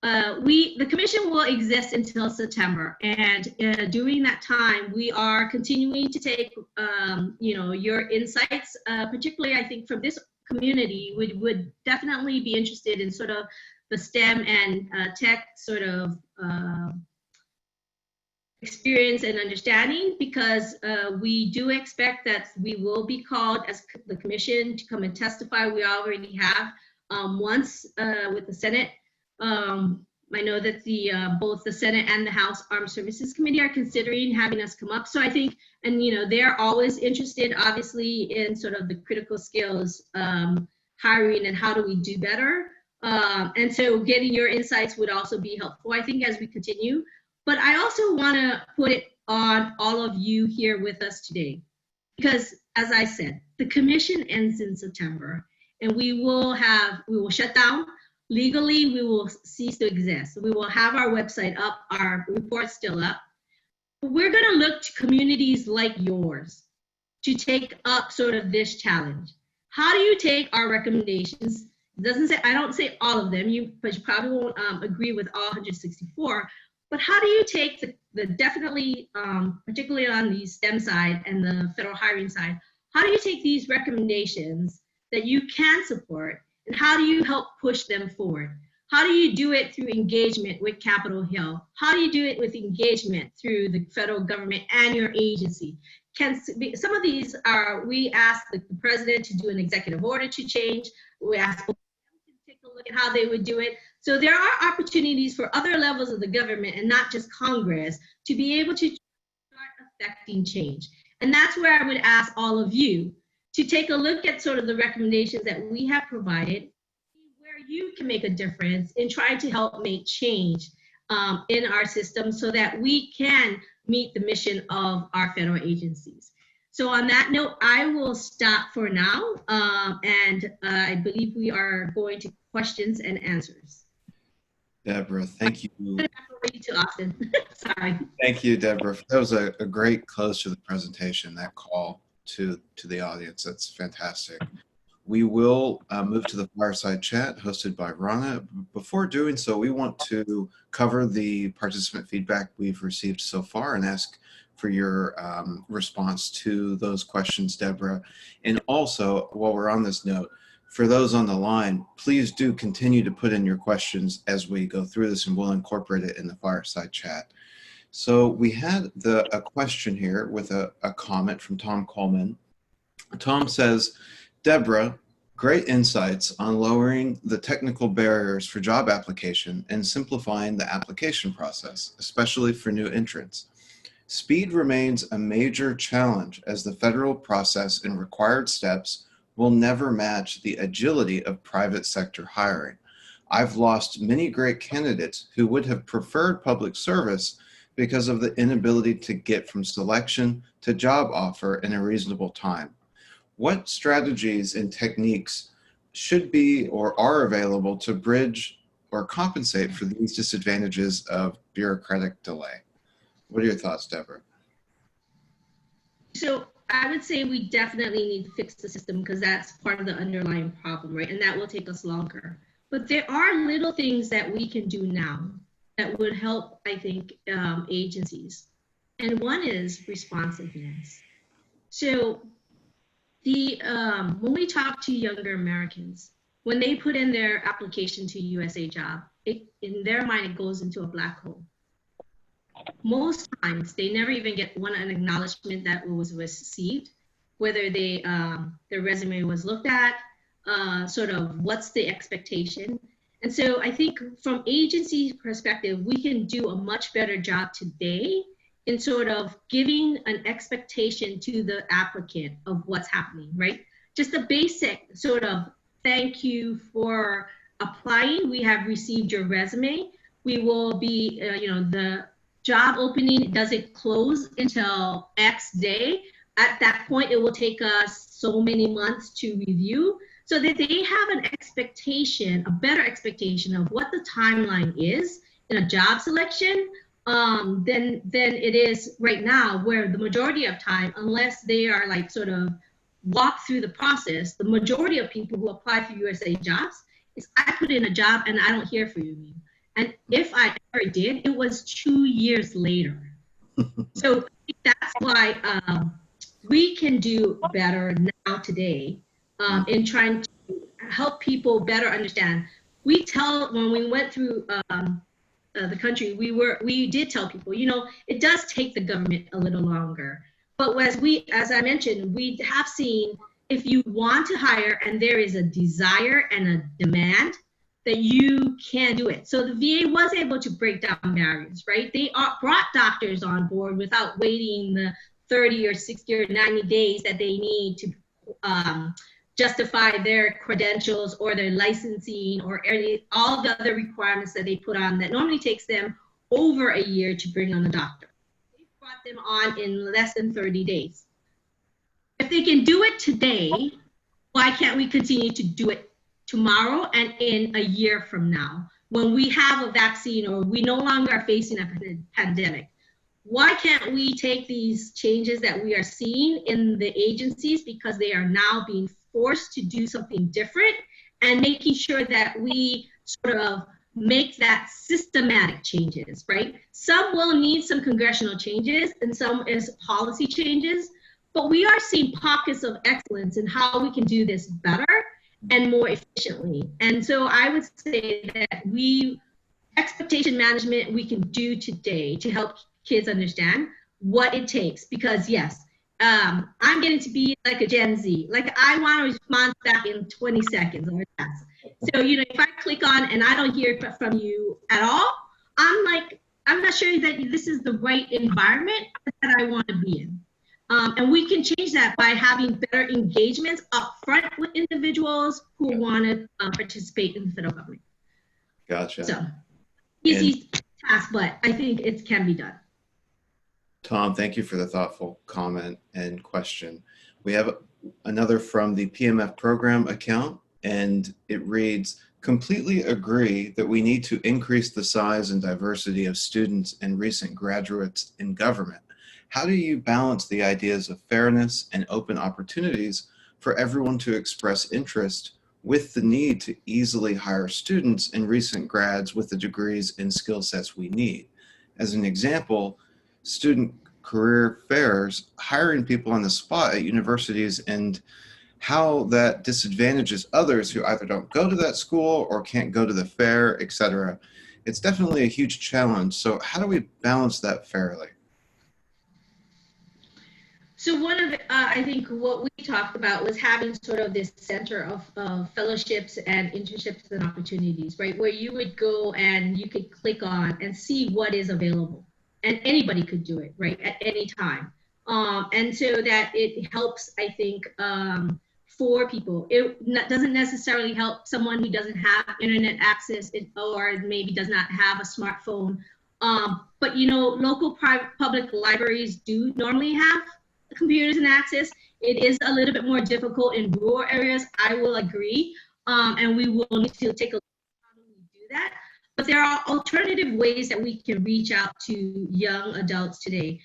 the commission will exist until September, and during that time, we are continuing to take, your insights, particularly I think from this community, would definitely be interested in sort of the STEM and tech sort of experience and understanding, because we do expect that we will be called as the commission to come and testify. We already have once with the Senate. I know that both the Senate and the House Armed Services Committee are considering having us come up. So I think, and they're always interested, obviously, in sort of the critical skills hiring and how do we do better. And so getting your insights would also be helpful, I think, as we continue. But I also want to put it on all of you here with us today, because as I said, the commission ends in September, and we will shut down. Legally, we will cease to exist. We will have our website up, our reports still up. But we're going to look to communities like yours to take up sort of this challenge. How do you take our recommendations? It doesn't say, I don't say all of them, but you probably won't agree with all 164. But how do you take the definitely, particularly on the STEM side and the federal hiring side, how do you take these recommendations that you can support, and how do you help push them forward? How do you do it through engagement with Capitol Hill? How do you do it with engagement through the federal government and your agency? Some of these we asked the president to do an executive order to change. We asked them to take a look at how they would do it. So there are opportunities for other levels of the government and not just Congress to be able to start affecting change. And that's where I would ask all of you to take a look at sort of the recommendations that we have provided, where you can make a difference in trying to help make change in our system so that we can meet the mission of our federal agencies. So on that note, I will stop for now, and I believe we are going to questions and answers. Debra, thank you. To Austin. Sorry. Thank you, Debra. That was a great close to the presentation, that call to the audience. That's fantastic. We will move to the fireside chat hosted by Ronna. Before doing so, we want to cover the participant feedback we've received so far and ask for your response to those questions, Debra. And also, while we're on this note, for those on the line, please do continue to put in your questions as we go through this, and we'll incorporate it in the fireside chat. So we had a question here with a comment from Tom Coleman. Tom says, Debra, great insights on lowering the technical barriers for job application and simplifying the application process, especially for new entrants. Speed remains a major challenge as the federal process and required steps will never match the agility of private sector hiring. I've lost many great candidates who would have preferred public service because of the inability to get from selection to job offer in a reasonable time. What strategies and techniques should be or are available to bridge or compensate for these disadvantages of bureaucratic delay? What are your thoughts, Debra? So I would say we definitely need to fix the system, because that's part of the underlying problem, right? And that will take us longer. But there are little things that we can do now that would help, I think, agencies. And one is responsiveness. So when we talk to younger Americans, when they put in their application to USA Job, in their mind, it goes into a black hole. Most times, they never even get an acknowledgement that it was received, whether their resume was looked at, sort of what's the expectation. And so I think from agency perspective, we can do a much better job today in sort of giving an expectation to the applicant of what's happening, right? Just a basic sort of thank you for applying. We have received your resume. We will be, the job opening doesn't close until X day. At that point, it will take us so many months to review, so that they have an expectation, a better expectation of what the timeline is in a job selection, than it is right now, where the majority of time, unless they are like sort of walk through the process, the majority of people who apply for USA jobs is I put in a job and I don't hear from you. And if I ever did, it was 2 years later. So I think that's why we can do better now today in trying to help people better understand. When we went through the country, we did tell people, you know, it does take the government a little longer. But as I mentioned, we have seen if you want to hire and there is a desire and a demand, that you can do it. So the VA was able to break down barriers, right? They brought doctors on board without waiting the 30 or 60 or 90 days that they need to justify their credentials or their licensing or all the other requirements that they put on that normally takes them over a year to bring on a doctor. They brought them on in less than 30 days. If they can do it today, why can't we continue to do it tomorrow and in a year from now when we have a vaccine or we no longer are facing a pandemic? Why can't we take these changes that we are seeing in the agencies, because they are now being forced to do something different, and making sure that we sort of make that systematic changes, right? Some will need some congressional changes and some is policy changes, but we are seeing pockets of excellence in how we can do this better and more efficiently. And so I would say that expectation management we can do today to help kids understand what it takes, because yes, I'm getting to be like a Gen Z. Like I want to respond back in 20 seconds or less. So, you know, if I click on and I don't hear from you at all, I'm not sure that this is the right environment that I want to be in. And we can change that by having better engagements up front with individuals who want to participate in the federal government. Gotcha. So, easy task, but I think it can be done. Tom, thank you for the thoughtful comment and question. We have another from the PMF program account, and it reads, completely agree that we need to increase the size and diversity of students and recent graduates in government. How do you balance the ideas of fairness and open opportunities for everyone to express interest with the need to easily hire students and recent grads with the degrees and skill sets we need? As an example, student career fairs, hiring people on the spot at universities, and how that disadvantages others who either don't go to that school or can't go to the fair, etc. It's definitely a huge challenge. So how do we balance that fairly? So one of I think what we talked about was having sort of this center of fellowships and internships and opportunities, right? Where you would go and you could click on and see what is available. And anybody could do it, right, at any time. And so that it helps, I think, for people. It doesn't necessarily help someone who doesn't have internet access or maybe does not have a smartphone. But, you know, local public libraries do normally have computers and access. It is a little bit more difficult in rural areas, I will agree. And we will need to take a look at how do we do that. But there are alternative ways that we can reach out to young adults today,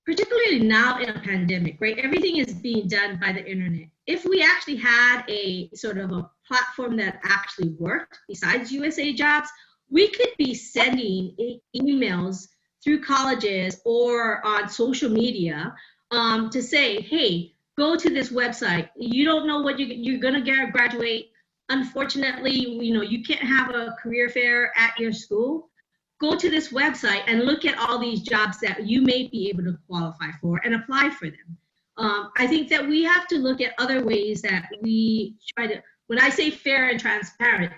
particularly now in a pandemic, right? Everything is being done by the internet. If we actually had a sort of a platform that actually worked besides USA Jobs, we could be sending emails through colleges or on social media to say, hey, go to this website. You don't know what you're gonna graduate. Unfortunately, you know, you can't have a career fair at your school. Go to this website and look at all these jobs that you may be able to qualify for and apply for them. I think that we have to look at other ways that we try to, when I say fair and transparent,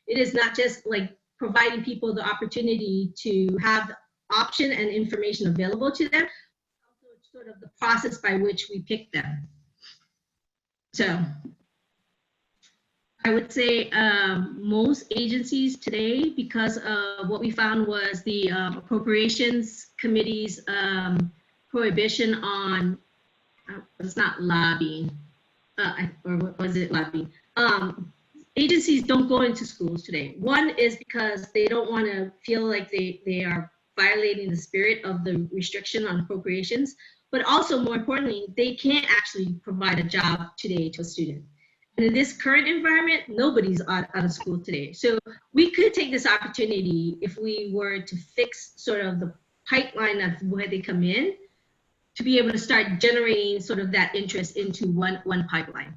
it is not just like providing people the opportunity to have the option and information available to them, also sort of the process by which we pick them. So I would say most agencies today, because what we found was the Appropriations Committee's prohibition on, it's not lobbying, or what was it, lobbying? Agencies don't go into schools today. One is because they don't want to feel like they are violating the spirit of the restriction on appropriations, but also more importantly, they can't actually provide a job today to a student. And in this current environment, nobody's out of school today. So we could take this opportunity if we were to fix sort of the pipeline of where they come in to be able to start generating sort of that interest into one pipeline.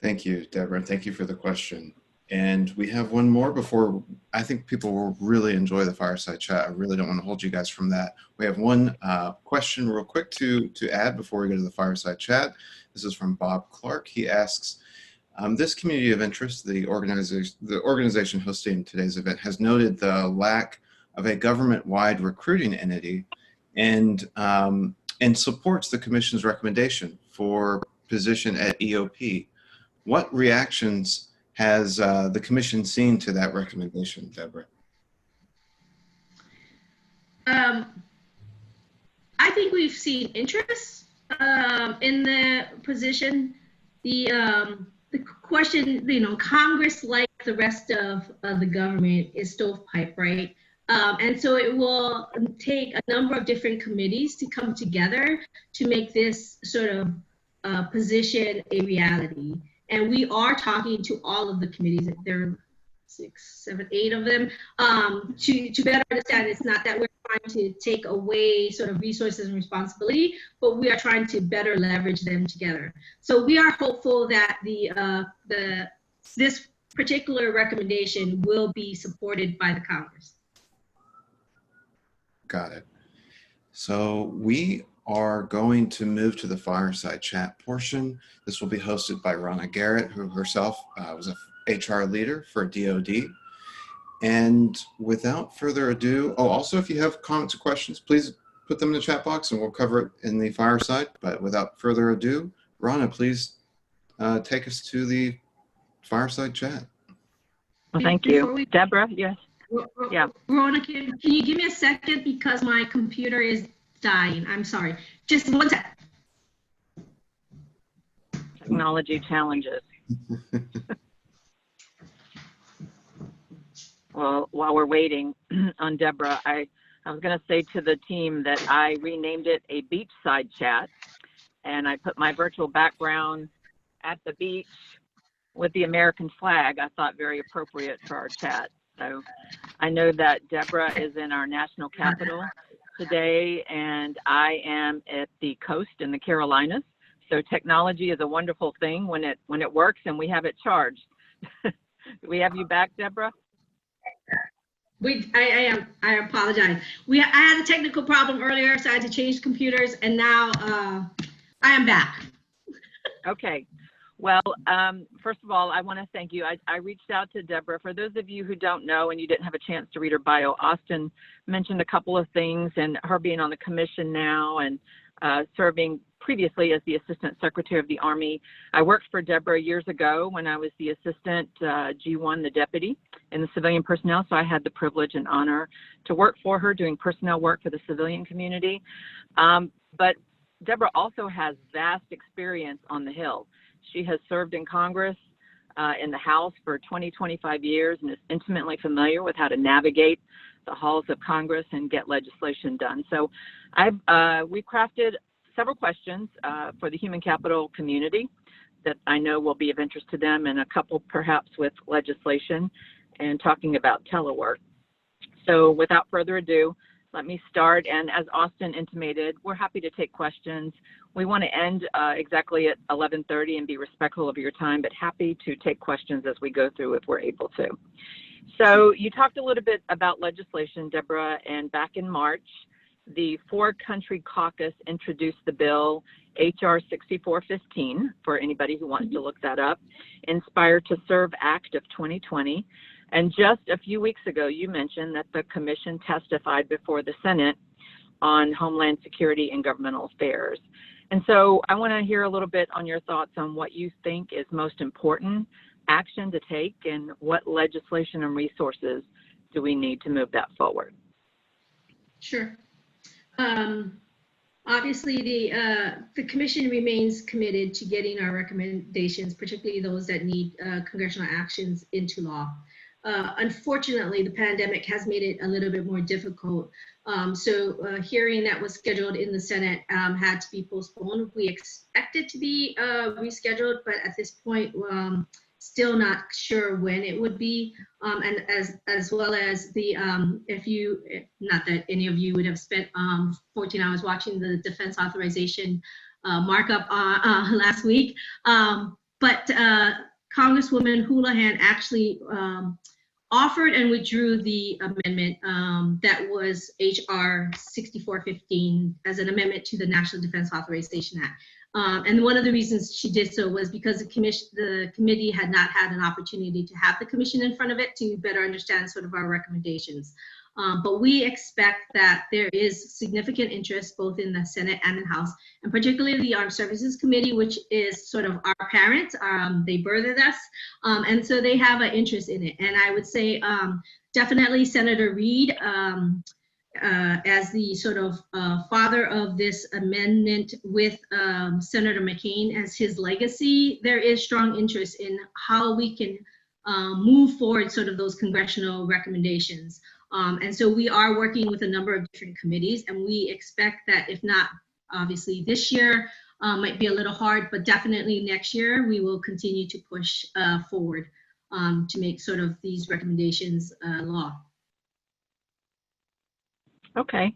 Thank you, Deborah, and thank you for the question. And we have one more before. I think people will really enjoy the fireside chat. I really don't want to hold you guys from that. We have one question real quick to add before we go to the fireside chat. This is from Bob Clark. He asks, this community of interest, the organization hosting today's event, has noted the lack of a government-wide recruiting entity and supports the Commission's recommendation for position at EOP. What reactions has the Commission seen to that recommendation, Deborah? I think we've seen interest in the position. The question, Congress, like the rest of the government, is stovepipe, right? And so it will take a number of different committees to come together to make this sort of position a reality. And we are talking to all of the committees. There are 6, 7, 8 of them to better understand. It's not that we're trying to take away sort of resources and responsibility, but we are trying to better leverage them together. So we are hopeful that this particular recommendation will be supported by the Congress. Got it. So we are going to move to the fireside chat portion. This will be hosted by Ronna Garrett, who herself was a HR leader for DoD. And without further ado, also if you have comments or questions, please put them in the chat box and we'll cover it in the fireside. But without further ado, Ronna, please take us to the fireside chat. Well, thank you. Deborah, yes. Yeah. Ronna, can you give me a second because my computer is dying? I'm sorry. Just one second. Technology challenges. Well, while we're waiting on Deborah, I was going to say to the team that I renamed it a beachside chat, and I put my virtual background at the beach with the American flag. I thought very appropriate for our chat. So I know that Deborah is in our national capital today, and I am at the coast in the Carolinas. So technology is a wonderful thing when it works and we have it charged. Do we have you back, Deborah? I apologize. I had a technical problem earlier, so I had to change computers, and now I am back. Okay. Well, first of all, I want to thank you. I reached out to Deborah. For those of you who don't know and you didn't have a chance to read her bio, Austin mentioned a couple of things, and her being on the commission now and serving previously as the Assistant Secretary of the Army. I worked for Deborah years ago when I was the Assistant G1, the Deputy in the civilian personnel, so I had the privilege and honor to work for her doing personnel work for the civilian community. But Deborah also has vast experience on the Hill. She has served in Congress, in the House for 25 years and is intimately familiar with how to navigate the halls of Congress and get legislation done. So we've crafted several questions for the human capital community that I know will be of interest to them, and a couple perhaps with legislation and talking about telework. So without further ado, let me start. And as Austin intimated, we're happy to take questions. We want to end exactly at 11:30 and be respectful of your time, but happy to take questions as we go through if we're able to. So you talked a little bit about legislation, Deborah, and back in March, the 4-Country Caucus introduced the bill HR 6415, for anybody who wants to look that up, Inspired to Serve Act of 2020. And just a few weeks ago, you mentioned that the commission testified before the Senate on Homeland Security and Governmental Affairs. And so I want to hear a little bit on your thoughts on what you think is most important action to take and what legislation and resources do we need to move that forward. Sure. Obviously, the commission remains committed to getting our recommendations, particularly those that need congressional actions, into law. unfortunately, the pandemic has made it a little bit more difficult. So a hearing that was scheduled in the Senate had to be postponed. We expect it to be rescheduled, but at this point, still not sure when it would be. And as well as the, not that any of you would have spent 14 hours watching the defense authorization markup last week, but Congresswoman Houlihan actually offered and withdrew the amendment that was HR 6415 as an amendment to the National Defense Authorization Act. And one of the reasons she did so was because the committee had not had an opportunity to have the commission in front of it to better understand sort of our recommendations. But we expect that there is significant interest both in the Senate and the House, and particularly the Armed Services Committee, which is sort of our parent. They birthed us, and so they have an interest in it. And I would say definitely Senator Reid, as the sort of father of this amendment with Senator McCain as his legacy, there is strong interest in how we can move forward sort of those congressional recommendations. And so we are working with a number of different committees, and we expect that if not, obviously this year might be a little hard, but definitely next year we will continue to push forward to make sort of these recommendations law. Okay.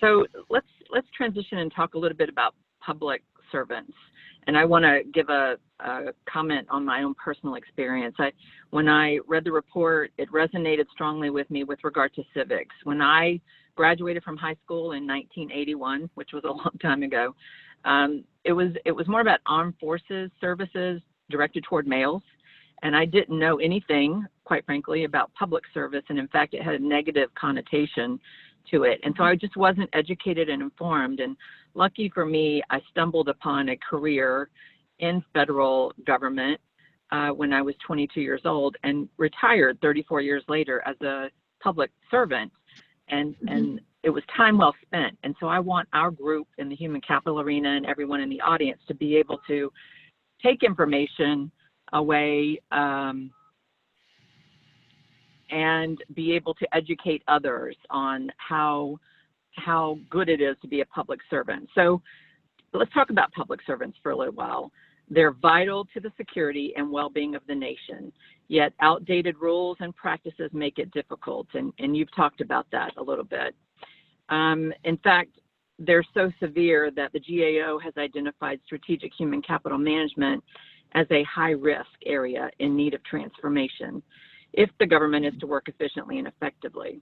So let's transition and talk a little bit about public servants. And I want to give a comment on my own personal experience. When I read the report, it resonated strongly with me with regard to civics. When I graduated from high school in 1981, which was a long time ago, it was more about armed forces services directed toward males. And I didn't know anything, quite frankly, about public service. And in fact, it had a negative connotation to it. And so I just wasn't educated and informed. And lucky for me, I stumbled upon a career in federal government when I was 22 years old and retired 34 years later as a public servant. And it was time well spent. And so I want our group in the human capital arena and everyone in the audience to be able to take information away and be able to educate others on how good it is to be a public servant. So let's talk about public servants for a little while. They're vital to the security and well-being of the nation, yet outdated rules and practices make it difficult, and you've talked about that a little bit. In fact, they're so severe that the GAO has identified strategic human capital management as a high-risk area in need of transformation if the government is to work efficiently and effectively.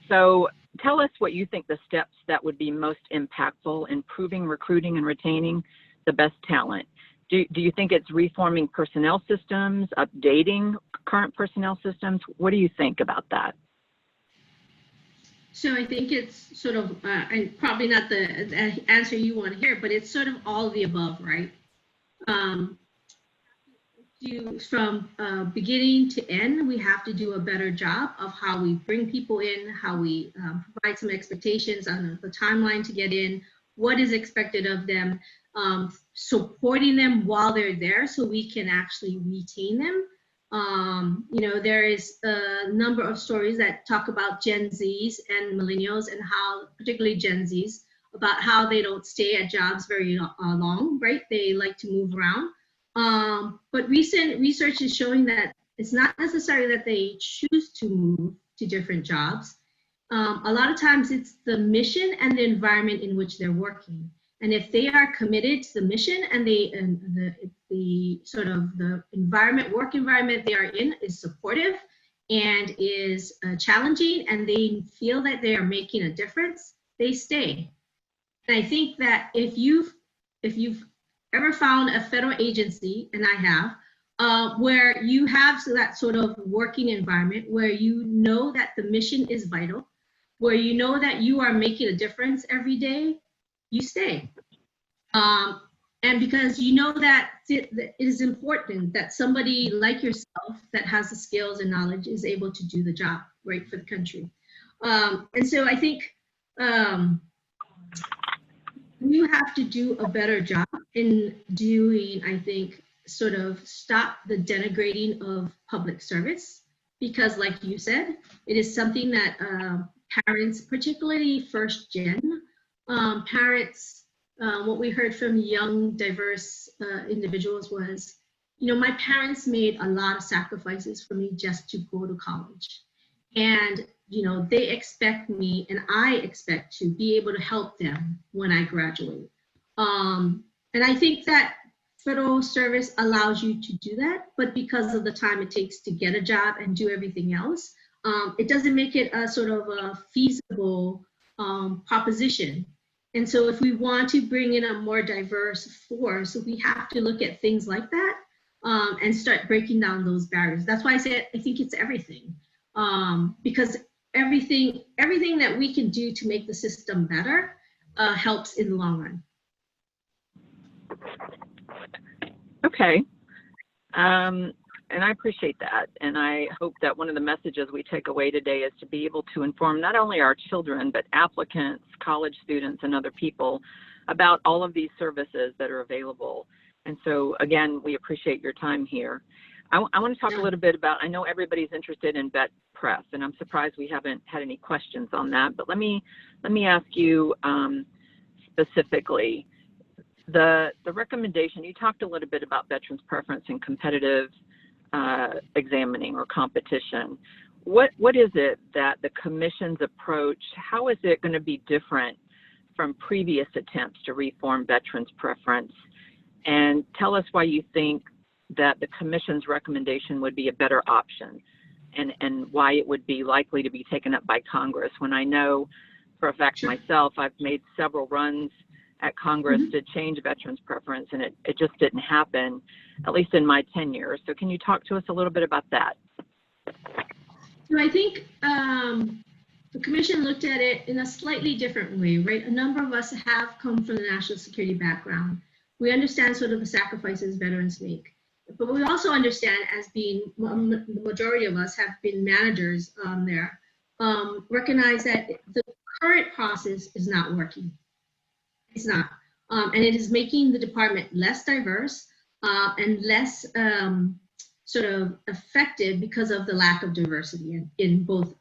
So tell us what you think the steps that would be most impactful in improving recruiting and retaining the best talent. Do you think it's reforming personnel systems, updating current personnel systems? What do you think about that? So I think it's sort of, probably not the answer you want to hear, but it's sort of all of the above, right? From beginning to end, we have to do a better job of how we bring people in, how we provide some expectations on the timeline to get in, what is expected of them, supporting them while they're there so we can actually retain them. There is a number of stories that talk about Gen Zs and millennials and how, particularly Gen Zs, about how they don't stay at jobs very long, right? They like to move around. But recent research is showing that it's not necessary that they choose to move to different jobs. A lot of times it's the mission and the environment in which they're working. And if they are committed to the mission and the sort of the work environment they are in is supportive and is challenging, and they feel that they are making a difference, they stay. And I think that if you've ever found a federal agency, and I have, where you have that sort of working environment where you know that the mission is vital, where you know that you are making a difference every day, you stay. And because you know that it is important that somebody like yourself that has the skills and knowledge is able to do the job, right, for the country. And so I think you have to do a better job in doing, I think, sort of stop the denigrating of public service, because like you said, it is something that parents, particularly first gen parents, what we heard from young, diverse individuals was, you know, my parents made a lot of sacrifices for me just to go to college. And, you know, they expect me and I expect to be able to help them when I graduate. And I think that federal service allows you to do that, but because of the time it takes to get a job and do everything else, it doesn't make it a sort of a feasible proposition. And so if we want to bring in a more diverse force, we have to look at things like that and start breaking down those barriers. That's why I said I think it's everything, because everything that we can do to make the system better helps in the long run. Okay. And I appreciate that. And I hope that one of the messages we take away today is to be able to inform not only our children, but applicants, college students, and other people about all of these services that are available. And so, again, we appreciate your time here. I want to talk a little bit about, I know everybody's interested in Platf, and I'm surprised we haven't had any questions on that, but let me ask you specifically, the recommendation, you talked a little bit about veterans preference and competitive examining or competition. What is it that the commission's approach, how is it going to be different from previous attempts to reform veterans preference? And tell us why you think that the commission's recommendation would be a better option, and why it would be likely to be taken up by Congress, when I know for a fact myself, I've made several runs at Congress to change veterans preference, and it just didn't happen, at least in my tenure. So can you talk to us a little bit about that? So I think the commission looked at it in a slightly different way, right? A number of us have come from the national security background. We understand sort of the sacrifices veterans make, but we also understand, as being the majority of us have been managers there, recognize that the current process is not working. It's not, and it is making the department less diverse and less sort of effective because of the lack of diversity in both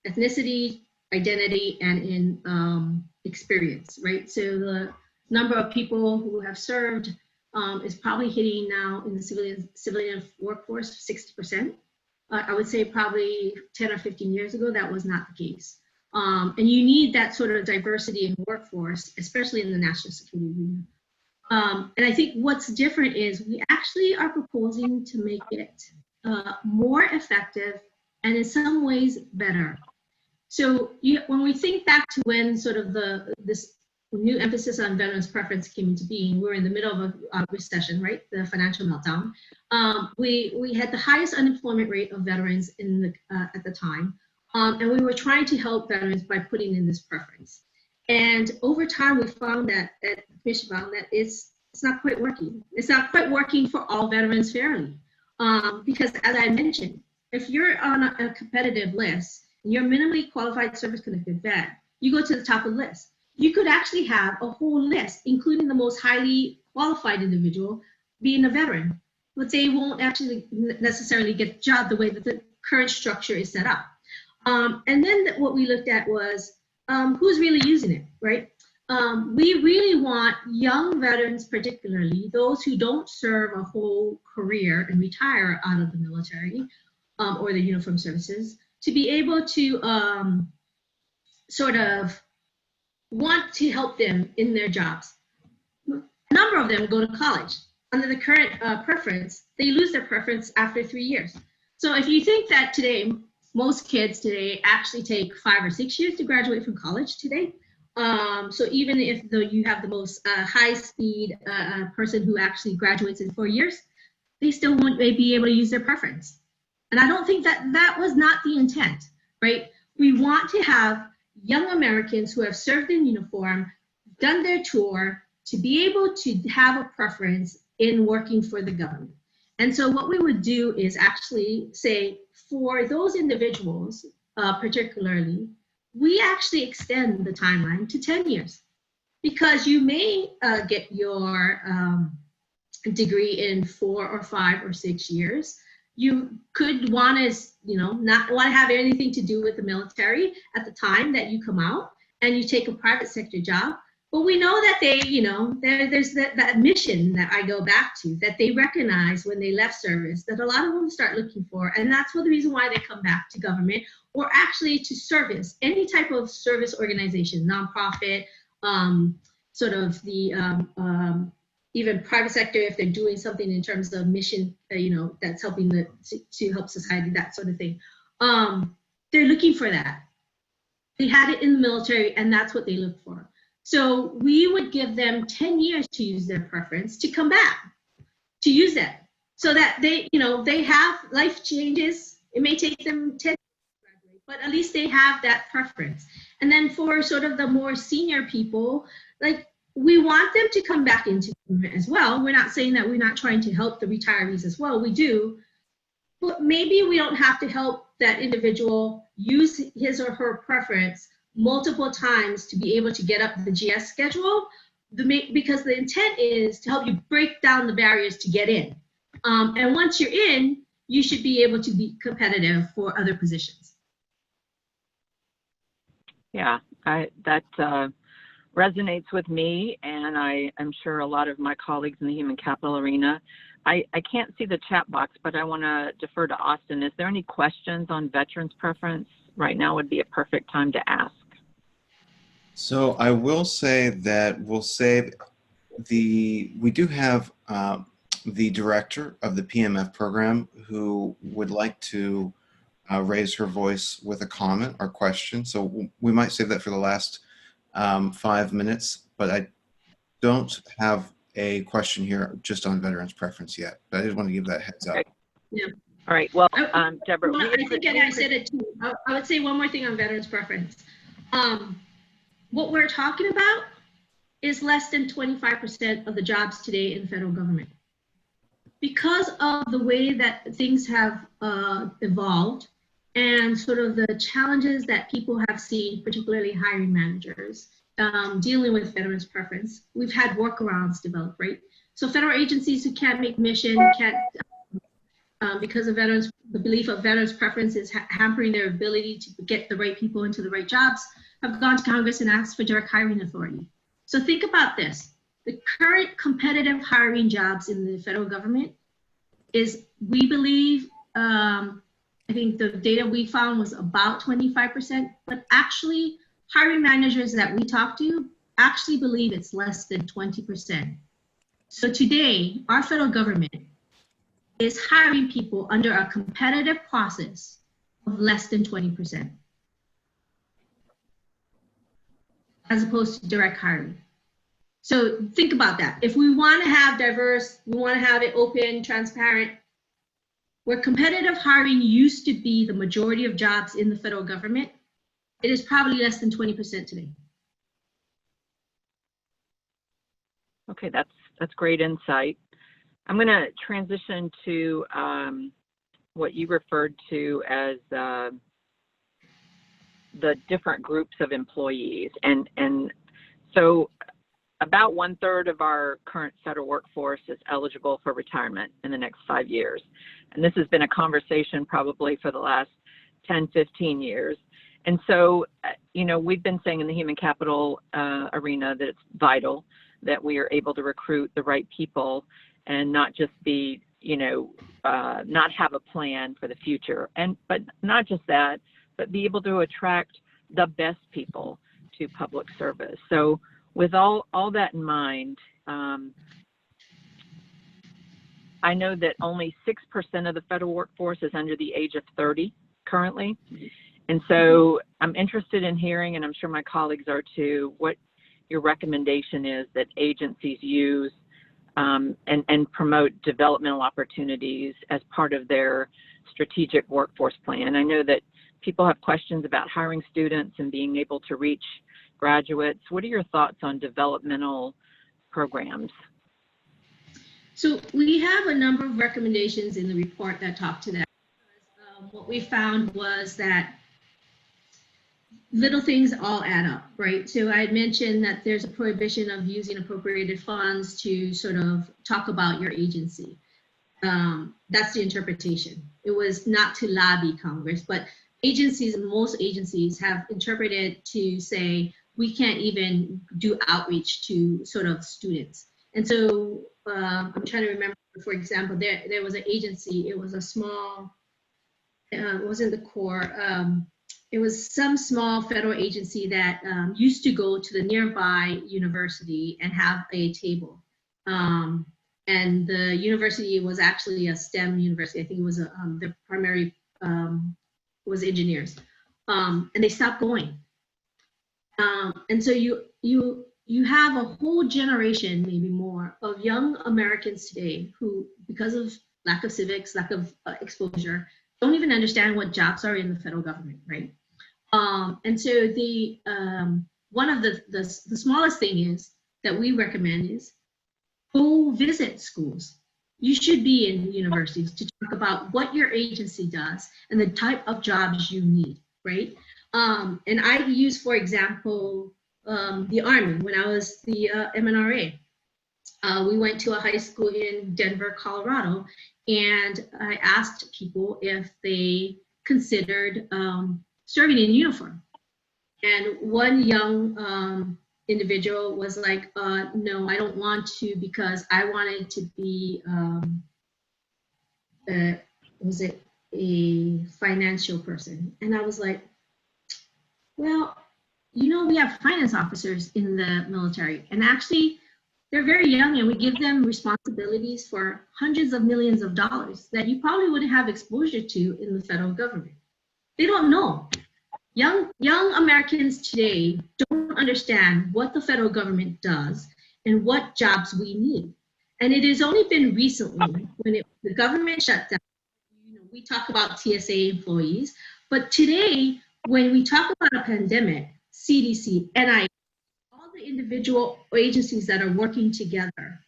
ethnicity, identity, and in experience, right? So the number of people who have served is probably hitting now in the civilian workforce 60%. I would say probably 10 or 15 years ago, that was not the case. And you need that sort of diversity in workforce, especially in the national security arena. And I think what's different is we actually are proposing to make it more effective and in some ways better. So when we think back to when sort of this new emphasis on veterans preference came into being, we were in the middle of a recession, right? The financial meltdown. We had the highest unemployment rate of veterans at the time. And we were trying to help veterans by putting in this preference. And over time, we found that, the commission found that it's not quite working. It's not quite working for all veterans fairly. Because as I mentioned, if you're on a competitive list, and you're minimally qualified service-connected vet, you go to the top of the list. You could actually have a whole list, including the most highly qualified individual, being a veteran, but they won't actually necessarily get the job the way that the current structure is set up. And then what we looked at was who's really using it, right? We really want young veterans, particularly those who don't serve a whole career and retire out of the military or the uniformed services, to be able to sort of want to help them in their jobs. A number of them go to college. Under the current preference, they lose their preference after 3 years. So if you think that today, most kids today actually take 5 or 6 years to graduate from college today. So even if you have the most high-speed person who actually graduates in 4 years, they still won't be able to use their preference. And I don't think that was not the intent, right? We want to have young Americans who have served in uniform, done their tour, to be able to have a preference in working for the government. And so what we would do is actually say, for those individuals, particularly, we actually extend the timeline to 10 years, because you may get your degree in 4 or 5 or 6 years. You could want to, not want to have anything to do with the military at the time that you come out and you take a private sector job. But we know that they, there's that mission that I go back to, that they recognize when they left service, that a lot of them start looking for. And that's the reason why they come back to government, or actually to service, any type of service organization, nonprofit, sort of the even private sector, if they're doing something in terms of mission, that's helping to help society, that sort of thing. They're looking for that. They had it in the military, and that's what they look for. So we would give them 10 years to use their preference to come back, to use that, so that they, they have life changes. It may take them 10 years to graduate, but at least they have that preference. And then for sort of the more senior people, like, we want them to come back into government as well. We're not saying that we're not trying to help the retirees as well. We do. But maybe we don't have to help that individual use his or her preference multiple times to be able to get up the GS schedule, because the intent is to help you break down the barriers to get in. And once you're in, you should be able to be competitive for other positions. Yeah, that resonates with me, and I am sure a lot of my colleagues in the human capital arena. I can't see the chat box, but I want to defer to Austin. Is there any questions on veterans preference? Right now would be a perfect time to ask. So I will say that we'll save we do have the director of the PMF program who would like to raise her voice with a comment or question. So we might save that for the last 5 minutes, but I don't have a question here just on veterans preference yet. But I just want to give that heads up. Okay. Yeah. All right. Well, Debra, I think I said it too. I would say one more thing on veterans preference. What we're talking about is less than 25% of the jobs today in the federal government. Because of the way that things have evolved and sort of the challenges that people have seen, particularly hiring managers, dealing with veterans preference, we've had workarounds develop, right? So federal agencies who can't make mission, can't, because of veterans, the belief of veterans preference is hampering their ability to get the right people into the right jobs, have gone to Congress and asked for direct hiring authority. So think about this. The current competitive hiring jobs in the federal government is, we believe, I think the data we found was about 25%, but actually hiring managers that we talk to actually believe it's less than 20%. So today, our federal government is hiring people under a competitive process of less than 20%, as opposed to direct hiring. So think about that. If we want to have diverse, we want to have it open, transparent, where competitive hiring used to be the majority of jobs in the federal government, it is probably less than 20% today. Okay, that's great insight. I'm going to transition to what you referred to as the different groups of employees, and so about 1/3 of our current federal workforce is eligible for retirement in the next 5 years. And this has been a conversation probably for the last 10, 15 years. And so, we've been saying in the human capital arena that it's vital that we are able to recruit the right people and not just be, not have a plan for the future. But not just that, but be able to attract the best people to public service. So with all that in mind, I know that only 6% of the federal workforce is under the age of 30 currently. And so I'm interested in hearing, and I'm sure my colleagues are too, what your recommendation is that agencies use and promote developmental opportunities as part of their strategic workforce plan. I know that people have questions about hiring students and being able to reach graduates. What are your thoughts on developmental programs? So we have a number of recommendations in the report that talk to that. What we found was that little things all add up, right? So I had mentioned that there's a prohibition of using appropriated funds to sort of talk about your agency. That's the interpretation. It was not to lobby Congress, but agencies, most agencies have interpreted to say we can't even do outreach to sort of students. And so I'm trying to remember, for example, there was an agency, it was a small, it wasn't the Corps, it was some small federal agency that used to go to the nearby university and have a table. And the university was actually a STEM university. I think it was the primary was engineers, and they stopped going. And so you have a whole generation, maybe more, of young Americans today who, because of lack of civics, lack of exposure, don't even understand what jobs are in the federal government, right? And so the one of the smallest thing is that we recommend is go visit schools. You should be in universities to talk about what your agency does and the type of jobs you need, right? And I use, for example, the Army. When I was the MNRA, we went to a high school in Denver, Colorado, and I asked people if they considered serving in uniform. And one young individual was like, no, I don't want to, because I wanted to be, was it a financial person? And I was like, well, you know, we have finance officers in the military, and actually they're very young, and we give them responsibilities for hundreds of millions of dollars that you probably wouldn't have exposure to in the federal government. They don't know. Young Americans today don't understand what the federal government does and what jobs we need. And it has only been recently when the government shut down. You know, we talk about TSA employees, but today when we talk about a pandemic, CDC, NIH, all the individual agencies that are working together,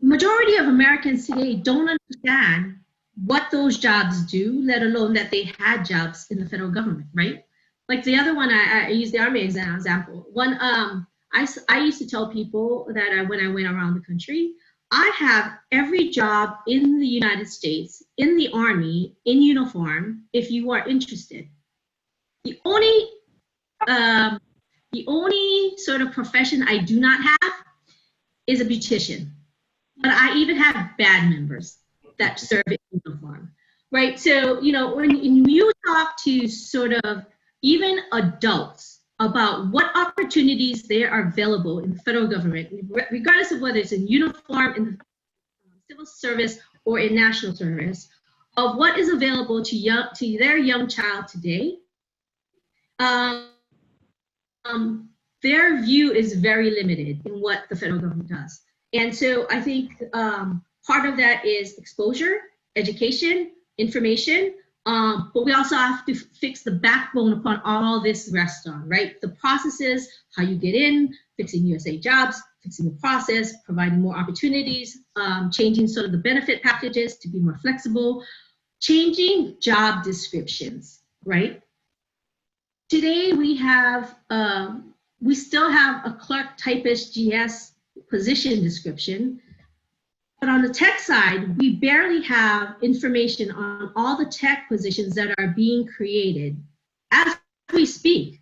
majority of Americans today don't understand what those jobs do, let alone that they had jobs in the federal government, right? Like the other one, I use the Army example. One, I used to tell people that when I went around the country, I have every job in the United States, in the Army, in uniform, if you are interested. The only sort of profession I do not have is a beautician. But I even have band members that serve in uniform, right? So, you know, when you talk to sort of even adults about what opportunities there are available in the federal government, regardless of whether it's in uniform, in the civil service, or in national service, of what is available to their young child today, their view is very limited in what the federal government does. And so I think part of that is exposure, education, information, but we also have to fix the backbone upon all this rests on, right? The processes, how you get in, fixing USA jobs, fixing the process, providing more opportunities, changing sort of the benefit packages to be more flexible, changing job descriptions, right? Today we have, we still have a clerk typist GS position description, but on the tech side, we barely have information on all the tech positions that are being created as we speak,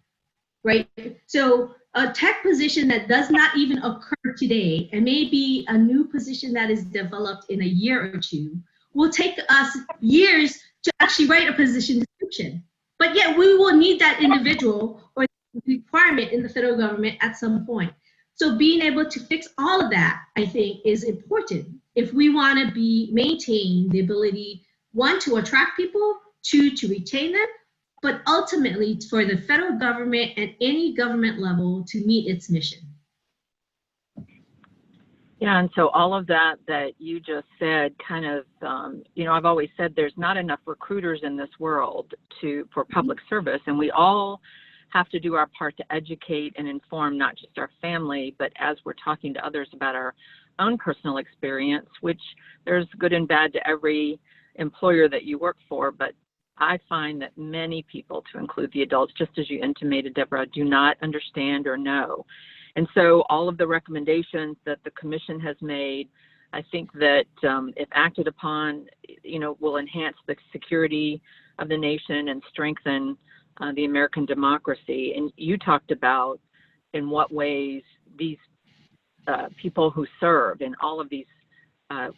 right? So a tech position that does not even occur today, and may be a new position that is developed in a year or two, will take us years to actually write a position description. But yet we will need that individual or requirement in the federal government at some point. So being able to fix all of that, I think, is important if we want to maintain the ability, one, to attract people, two, to retain them, but ultimately for the federal government at any government level to meet its mission. Yeah, and so all of that you just said kind of, you know, I've always said there's not enough recruiters in this world for public service, and we all have to do our part to educate and inform not just our family, but as we're talking to others about our own personal experience, which there's good and bad to every employer that you work for, but I find that many people, to include the adults, just as you intimated, Deborah, do not understand or know. And so all of the recommendations that the commission has made, I think that if acted upon, will enhance the security of the nation and strengthen the American democracy. And you talked about in what ways these people who serve in all of these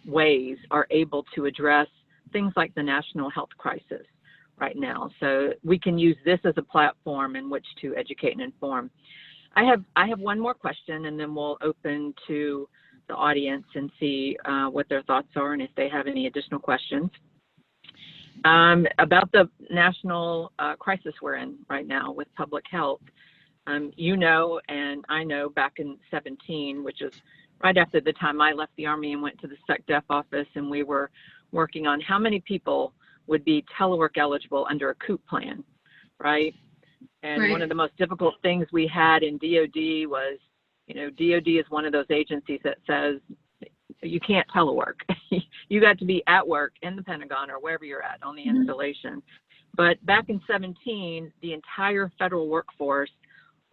ways are able to address things like the national health crisis right now. So we can use this as a platform in which to educate and inform. I have one more question, and then we'll open to the audience and see what their thoughts are and if they have any additional questions. About the national crisis we're in right now with public health. And I know back in 17, which is right after the time I left the Army and went to the SecDef office, and we were working on how many people would be telework eligible under a COUP plan, right? And Right. One of the most difficult things we had in DOD was, DOD is one of those agencies that says you can't telework. You got to be at work in the Pentagon or wherever you're at on the installation. But back in 17, the entire federal workforce,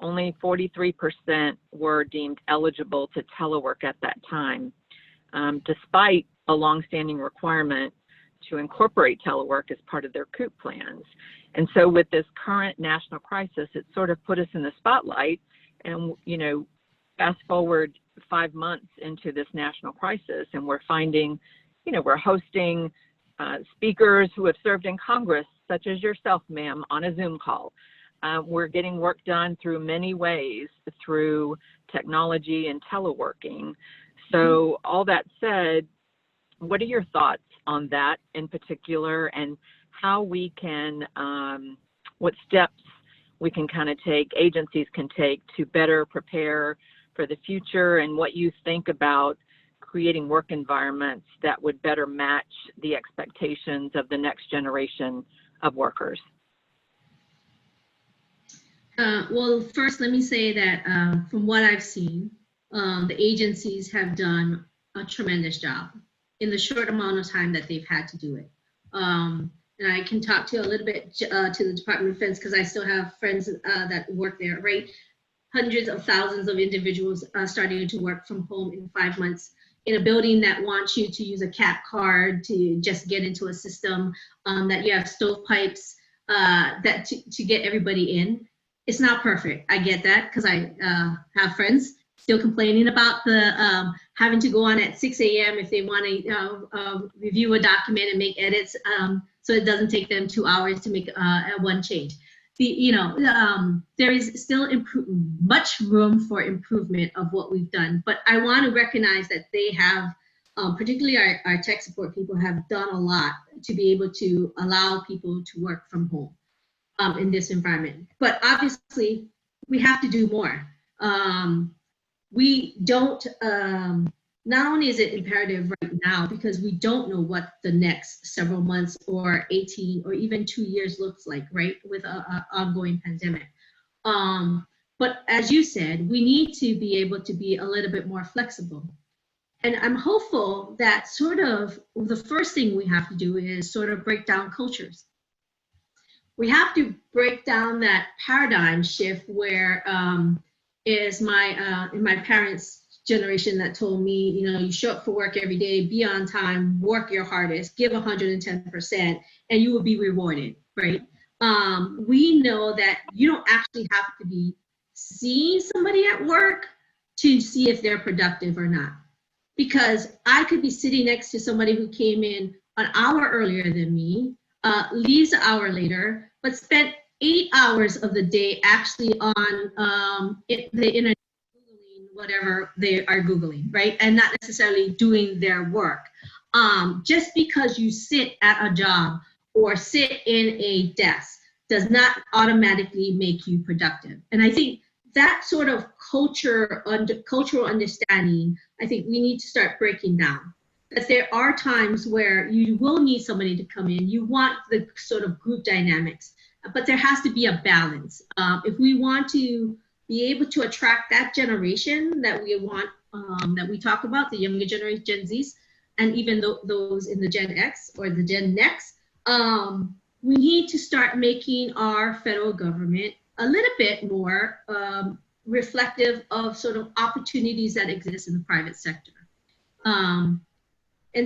only 43% were deemed eligible to telework at that time, despite a longstanding requirement to incorporate telework as part of their COUP plans. And so with this current national crisis, it sort of put us in the spotlight. And, fast forward 5 months into this national crisis, and we're finding, we're hosting speakers who have served in Congress, such as yourself, ma'am, on a Zoom call. We're getting work done through many ways, through technology and teleworking. So all that said, what are your thoughts on that in particular, and how we can, what steps we can kind of take, agencies can take to better prepare for the future, and what you think about creating work environments that would better match the expectations of the next generation of workers? Well, first, let me say that from what I've seen, the agencies have done a tremendous job in the short amount of time that they've had to do it. And I can talk to you a little bit to the Department of Defense, because I still have friends that work there, right? Hundreds of thousands of individuals starting to work from home in 5 months in a building that wants you to use a CAP card to just get into a system, that you have stovepipes that to get everybody in. It's not perfect. I get that, because I have friends still complaining about the having to go on at 6 a.m. if they want to review a document and make edits, so it doesn't take them 2 hours to make one change. There is still much room for improvement of what we've done, but I want to recognize that they have, particularly our tech support people, have done a lot to be able to allow people to work from home in this environment. But obviously, we have to do more. We don't, not only is it imperative right now, because we don't know what the next several months or 18 or even 2 years looks like, right, with an ongoing pandemic. But as you said, we need to be able to be a little bit more flexible. And I'm hopeful that sort of the first thing we have to do is sort of break down cultures. We have to break down that paradigm shift where is in my parents' generation that told me, you show up for work every day, be on time, work your hardest, give 110%, and you will be rewarded, right? We know that you don't actually have to be seeing somebody at work to see if they're productive or not. Because I could be sitting next to somebody who came in an hour earlier than me, leaves an hour later, but spent 8 hours of the day actually on the internet, Googling whatever they are Googling, right? And not necessarily doing their work. Just because you sit at a job or sit in a desk does not automatically make you productive. And I think that sort of cultural understanding, I think we need to start breaking down. That there are times where you will need somebody to come in. You want the sort of group dynamics, but there has to be a balance. If we want to be able to attract that generation that we want, that we talk about, the younger generation, Gen Zs, and even those in the Gen X or the Gen Next, we need to start making our federal government a little bit more reflective of sort of opportunities that exist in the private sector. And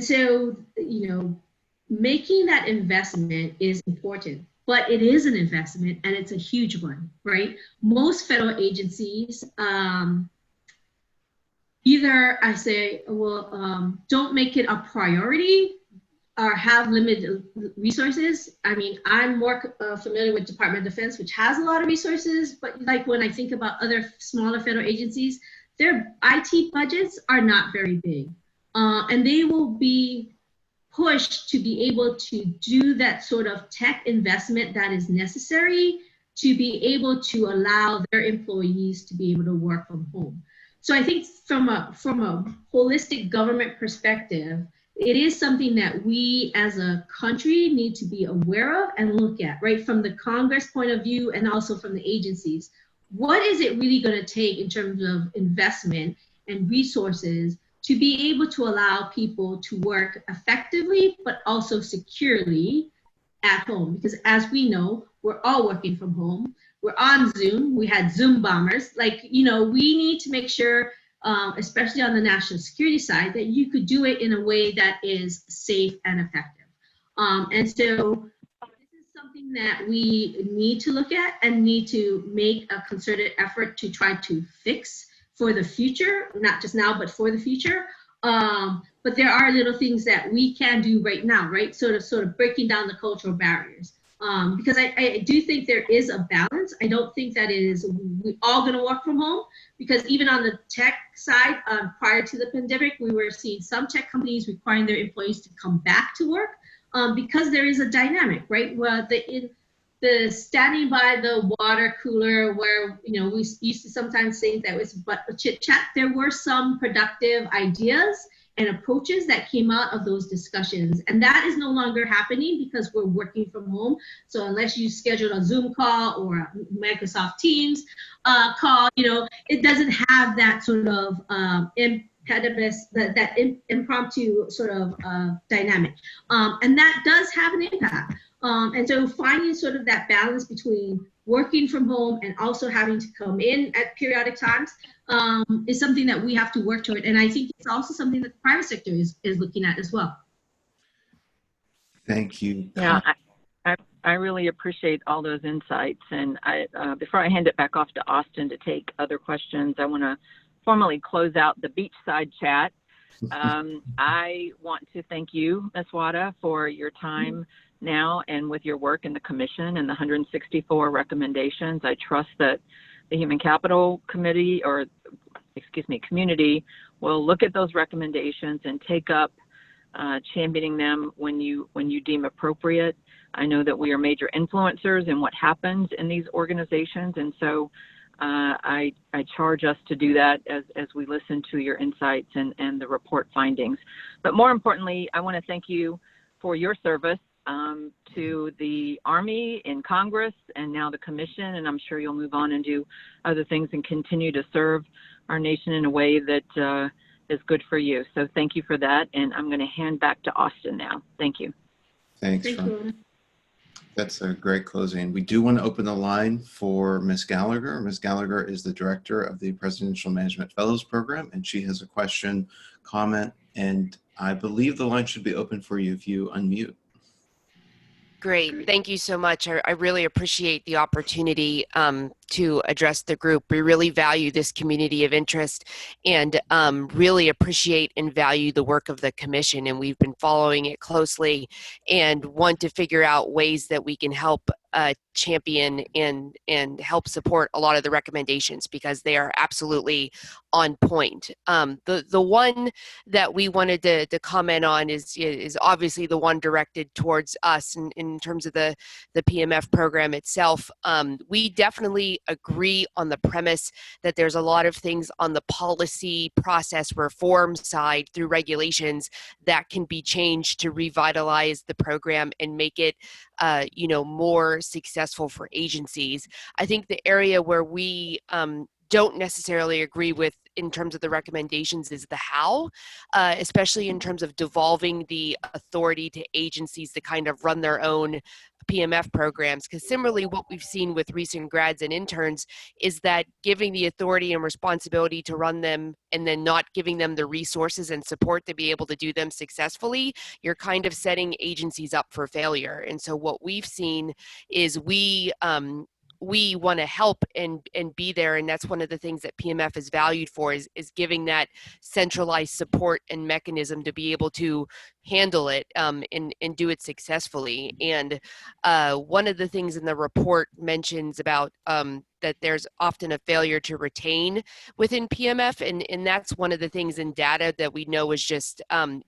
so, you know, making that investment is important, but it is an investment and it's a huge one, right? Most federal agencies, either I say, well, don't make it a priority or have limited resources. I mean, I'm more familiar with Department of Defense, which has a lot of resources, but like when I think about other smaller federal agencies, their IT budgets are not very big. And they will be pushed to be able to do that sort of tech investment that is necessary to be able to allow their employees to be able to work from home. So I think from a holistic government perspective, it is something that we as a country need to be aware of and look at, right? From the Congress point of view and also from the agencies. What is it really going to take in terms of investment and resources to be able to allow people to work effectively, but also securely at home? Because as we know, we're all working from home. We're on Zoom. We had Zoom bombers. Like, you know, we need to make sure, especially on the national security side, that you could do it in a way that is safe and effective. And so this is something that we need to look at and need to make a concerted effort to try to fix for the future, not just now, but for the future. But there are little things that we can do right now, right? Sort of breaking down the cultural barriers. Because I do think there is a balance. I don't think that it is we all gonna work from home, because even on the tech side, prior to the pandemic, we were seeing some tech companies requiring their employees to come back to work because there is a dynamic, right? Well, the standing by the water cooler where, you know, we used to sometimes think that was but a chit chat, there were some productive ideas and approaches that came out of those discussions. And that is no longer happening because we're working from home. So unless you schedule a Zoom call or a Microsoft Teams call, you know, it doesn't have that sort of impediment, that impromptu sort of dynamic. And that does have an impact. And so finding sort of that balance between working from home and also having to come in at periodic times is something that we have to work toward. And I think it's also something that the private sector is looking at as well. Thank you. Yeah, I really appreciate all those insights. And before I hand it back off to Austin to take other questions, I want to formally close out the beachside chat. I want to thank you, Ms. Wada, for your time now and with your work in the commission and the 164 recommendations. I trust that the Human Capital Committee, or excuse me, community, will look at those recommendations and take up championing them when you deem appropriate. I know that we are major influencers in what happens in these organizations, and so I charge us to do that as we listen to your insights and the report findings. But more importantly, I want to thank you for your service to the Army, in Congress, and now the Commission, and I'm sure you'll move on and do other things and continue to serve our nation in a way that is good for you. So thank you for that, and I'm going to hand back to Austin now. Thank you. Thanks, Ronna. That's a great closing. We do want to open the line for Ms. Gallagher. Ms. Gallagher is the director of the Presidential Management Fellows Program, and she has a question, comment, and I believe the line should be open for you if you unmute. Great. Thank you so much. I really appreciate the opportunity to address the group. We really value this community of interest and really appreciate and value the work of the commission. And we've been following it closely and want to figure out ways that we can help champion and help support a lot of the recommendations, because they are absolutely on point. The one that we wanted to comment on is obviously the one directed towards us in terms of the PMF program itself. We definitely agree on the premise that there's a lot of things on the policy process reform side through regulations that can be changed to revitalize the program and make it more successful for agencies. I think the area where we don't necessarily agree with in terms of the recommendations is the how, especially in terms of devolving the authority to agencies to kind of run their own PMF programs. Because similarly, what we've seen with recent grads and interns is that giving the authority and responsibility to run them and then not giving them the resources and support to be able to do them successfully, you're kind of setting agencies up for failure. And so what we've seen is we want to help and be there, and that's one of the things that PMF is valued for, is giving that centralized support and mechanism to be able to handle it and do it successfully. And one of the things in the report mentions about that there's often a failure to retain within PMF, and that's one of the things in data that we know is just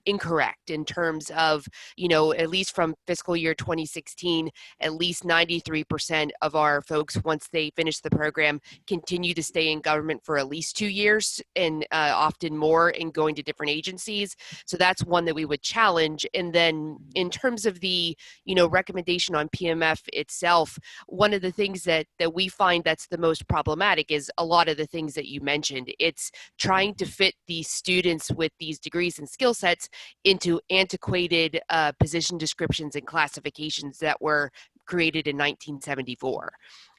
incorrect in terms of, you know, at least from fiscal year 2016, at least 93% of our folks, once they finish the program, continue to stay in government for at least 2 years, and often more, and going to different agencies. So that's one that we would challenge. And then in terms of the, you know, recommendation on PMF itself, one of the things that we find that's the most problematic is a lot of the things that you mentioned. It's trying to fit these students with these degrees and skill sets into antiquated position descriptions and classifications that were created in 1974.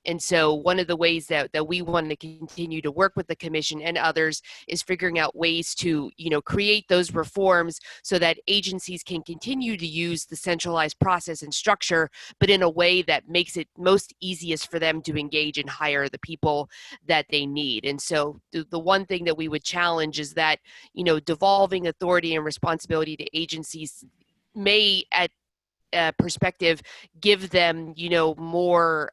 And so one of the ways that we want to continue to work with the commission and others is figuring out ways to, you know, create those reforms so that agencies can continue to use the centralized process and structure, but in a way that makes it most easiest for them to engage and hire the people that they need. And so the one thing that we would challenge is that, you know, devolving authority and responsibility to agencies may, at perspective, give them, you know, more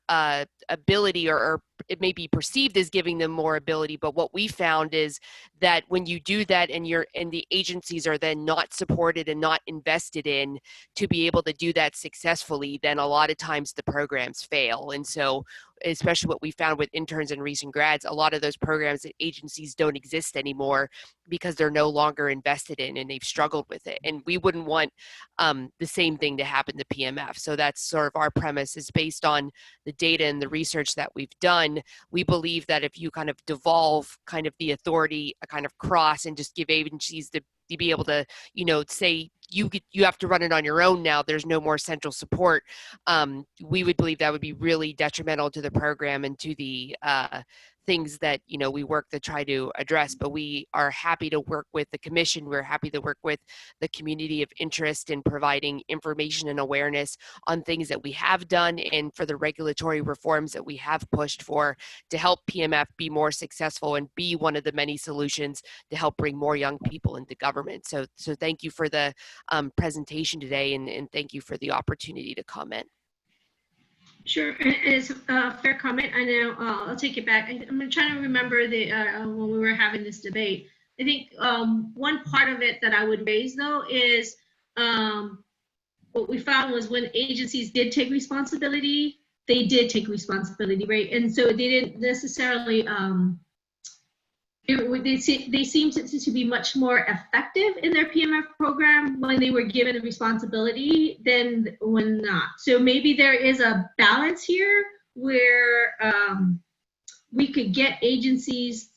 ability, or it may be perceived as giving them more ability. But what we found is that when you do that and the agencies are then not supported and not invested in to be able to do that successfully, then a lot of times the programs fail. And so especially what we found with interns and recent grads, a lot of those programs at agencies don't exist anymore because they're no longer invested in and they've struggled with it. And we wouldn't want the same thing to happen to PMF. So that's sort of our premise, is based on the data and the research that we've done. We believe that if you kind of devolve kind of the authority, a kind of cross, and just give agencies to be able to, you know, say you have to run it on your own now, there's no more central support, we would believe that would be really detrimental to the program and to the things that, you know, we work to try to address. But we are happy to work with the commission. We're happy to work with the community of interest in providing information and awareness on things that we have done, and for the regulatory reforms that we have pushed for to help PMF be more successful and be one of the many solutions to help bring more young people into government. So thank you for the presentation today, and thank you for the opportunity to comment. Sure, and it's a fair comment. I know, I'll take it back. I'm trying to remember when we were having this debate. I think one part of it that I would raise, though, is what we found was when agencies did take responsibility, they did take responsibility, right? And so they didn't necessarily, they seemed to be much more effective in their PMF program when they were given a responsibility than when not. So maybe there is a balance here where we could get agencies,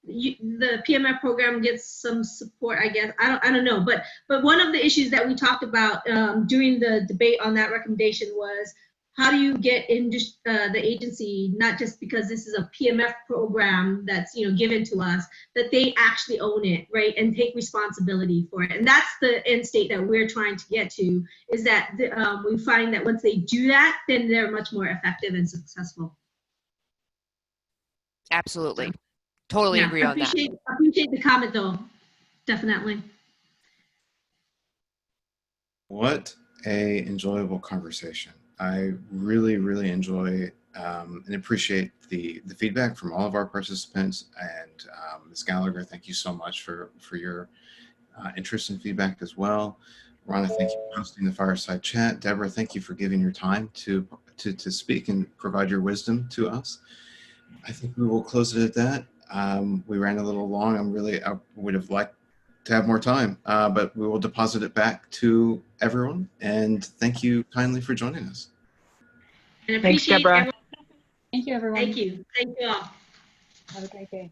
the PMF program gets some support, I guess. I don't know, but one of the issues that we talked about during the debate on that recommendation was, how do you get into the agency, not just because this is a PMF program that's, you know, given to us, that they actually own it, right, and take responsibility for it. And that's the end state that we're trying to get to, is that we find that once they do that, then they're much more effective and successful. Absolutely. Totally agree on that. I appreciate the comment, though. Definitely. What a enjoyable conversation. I really, really enjoy and appreciate the feedback from all of our participants. And Ms. Gallagher, thank you so much for your interest and feedback as well. Ronna, thank you for hosting the fireside chat. Debra, thank you for giving your time to speak and provide your wisdom to us. I think we will close it at that. We ran a little long. I would have liked to have more time, but we will deposit it back to everyone. And thank you kindly for joining us. And Thanks, Debra. Thank you, everyone. Thank you. Thank you all. Have a great day.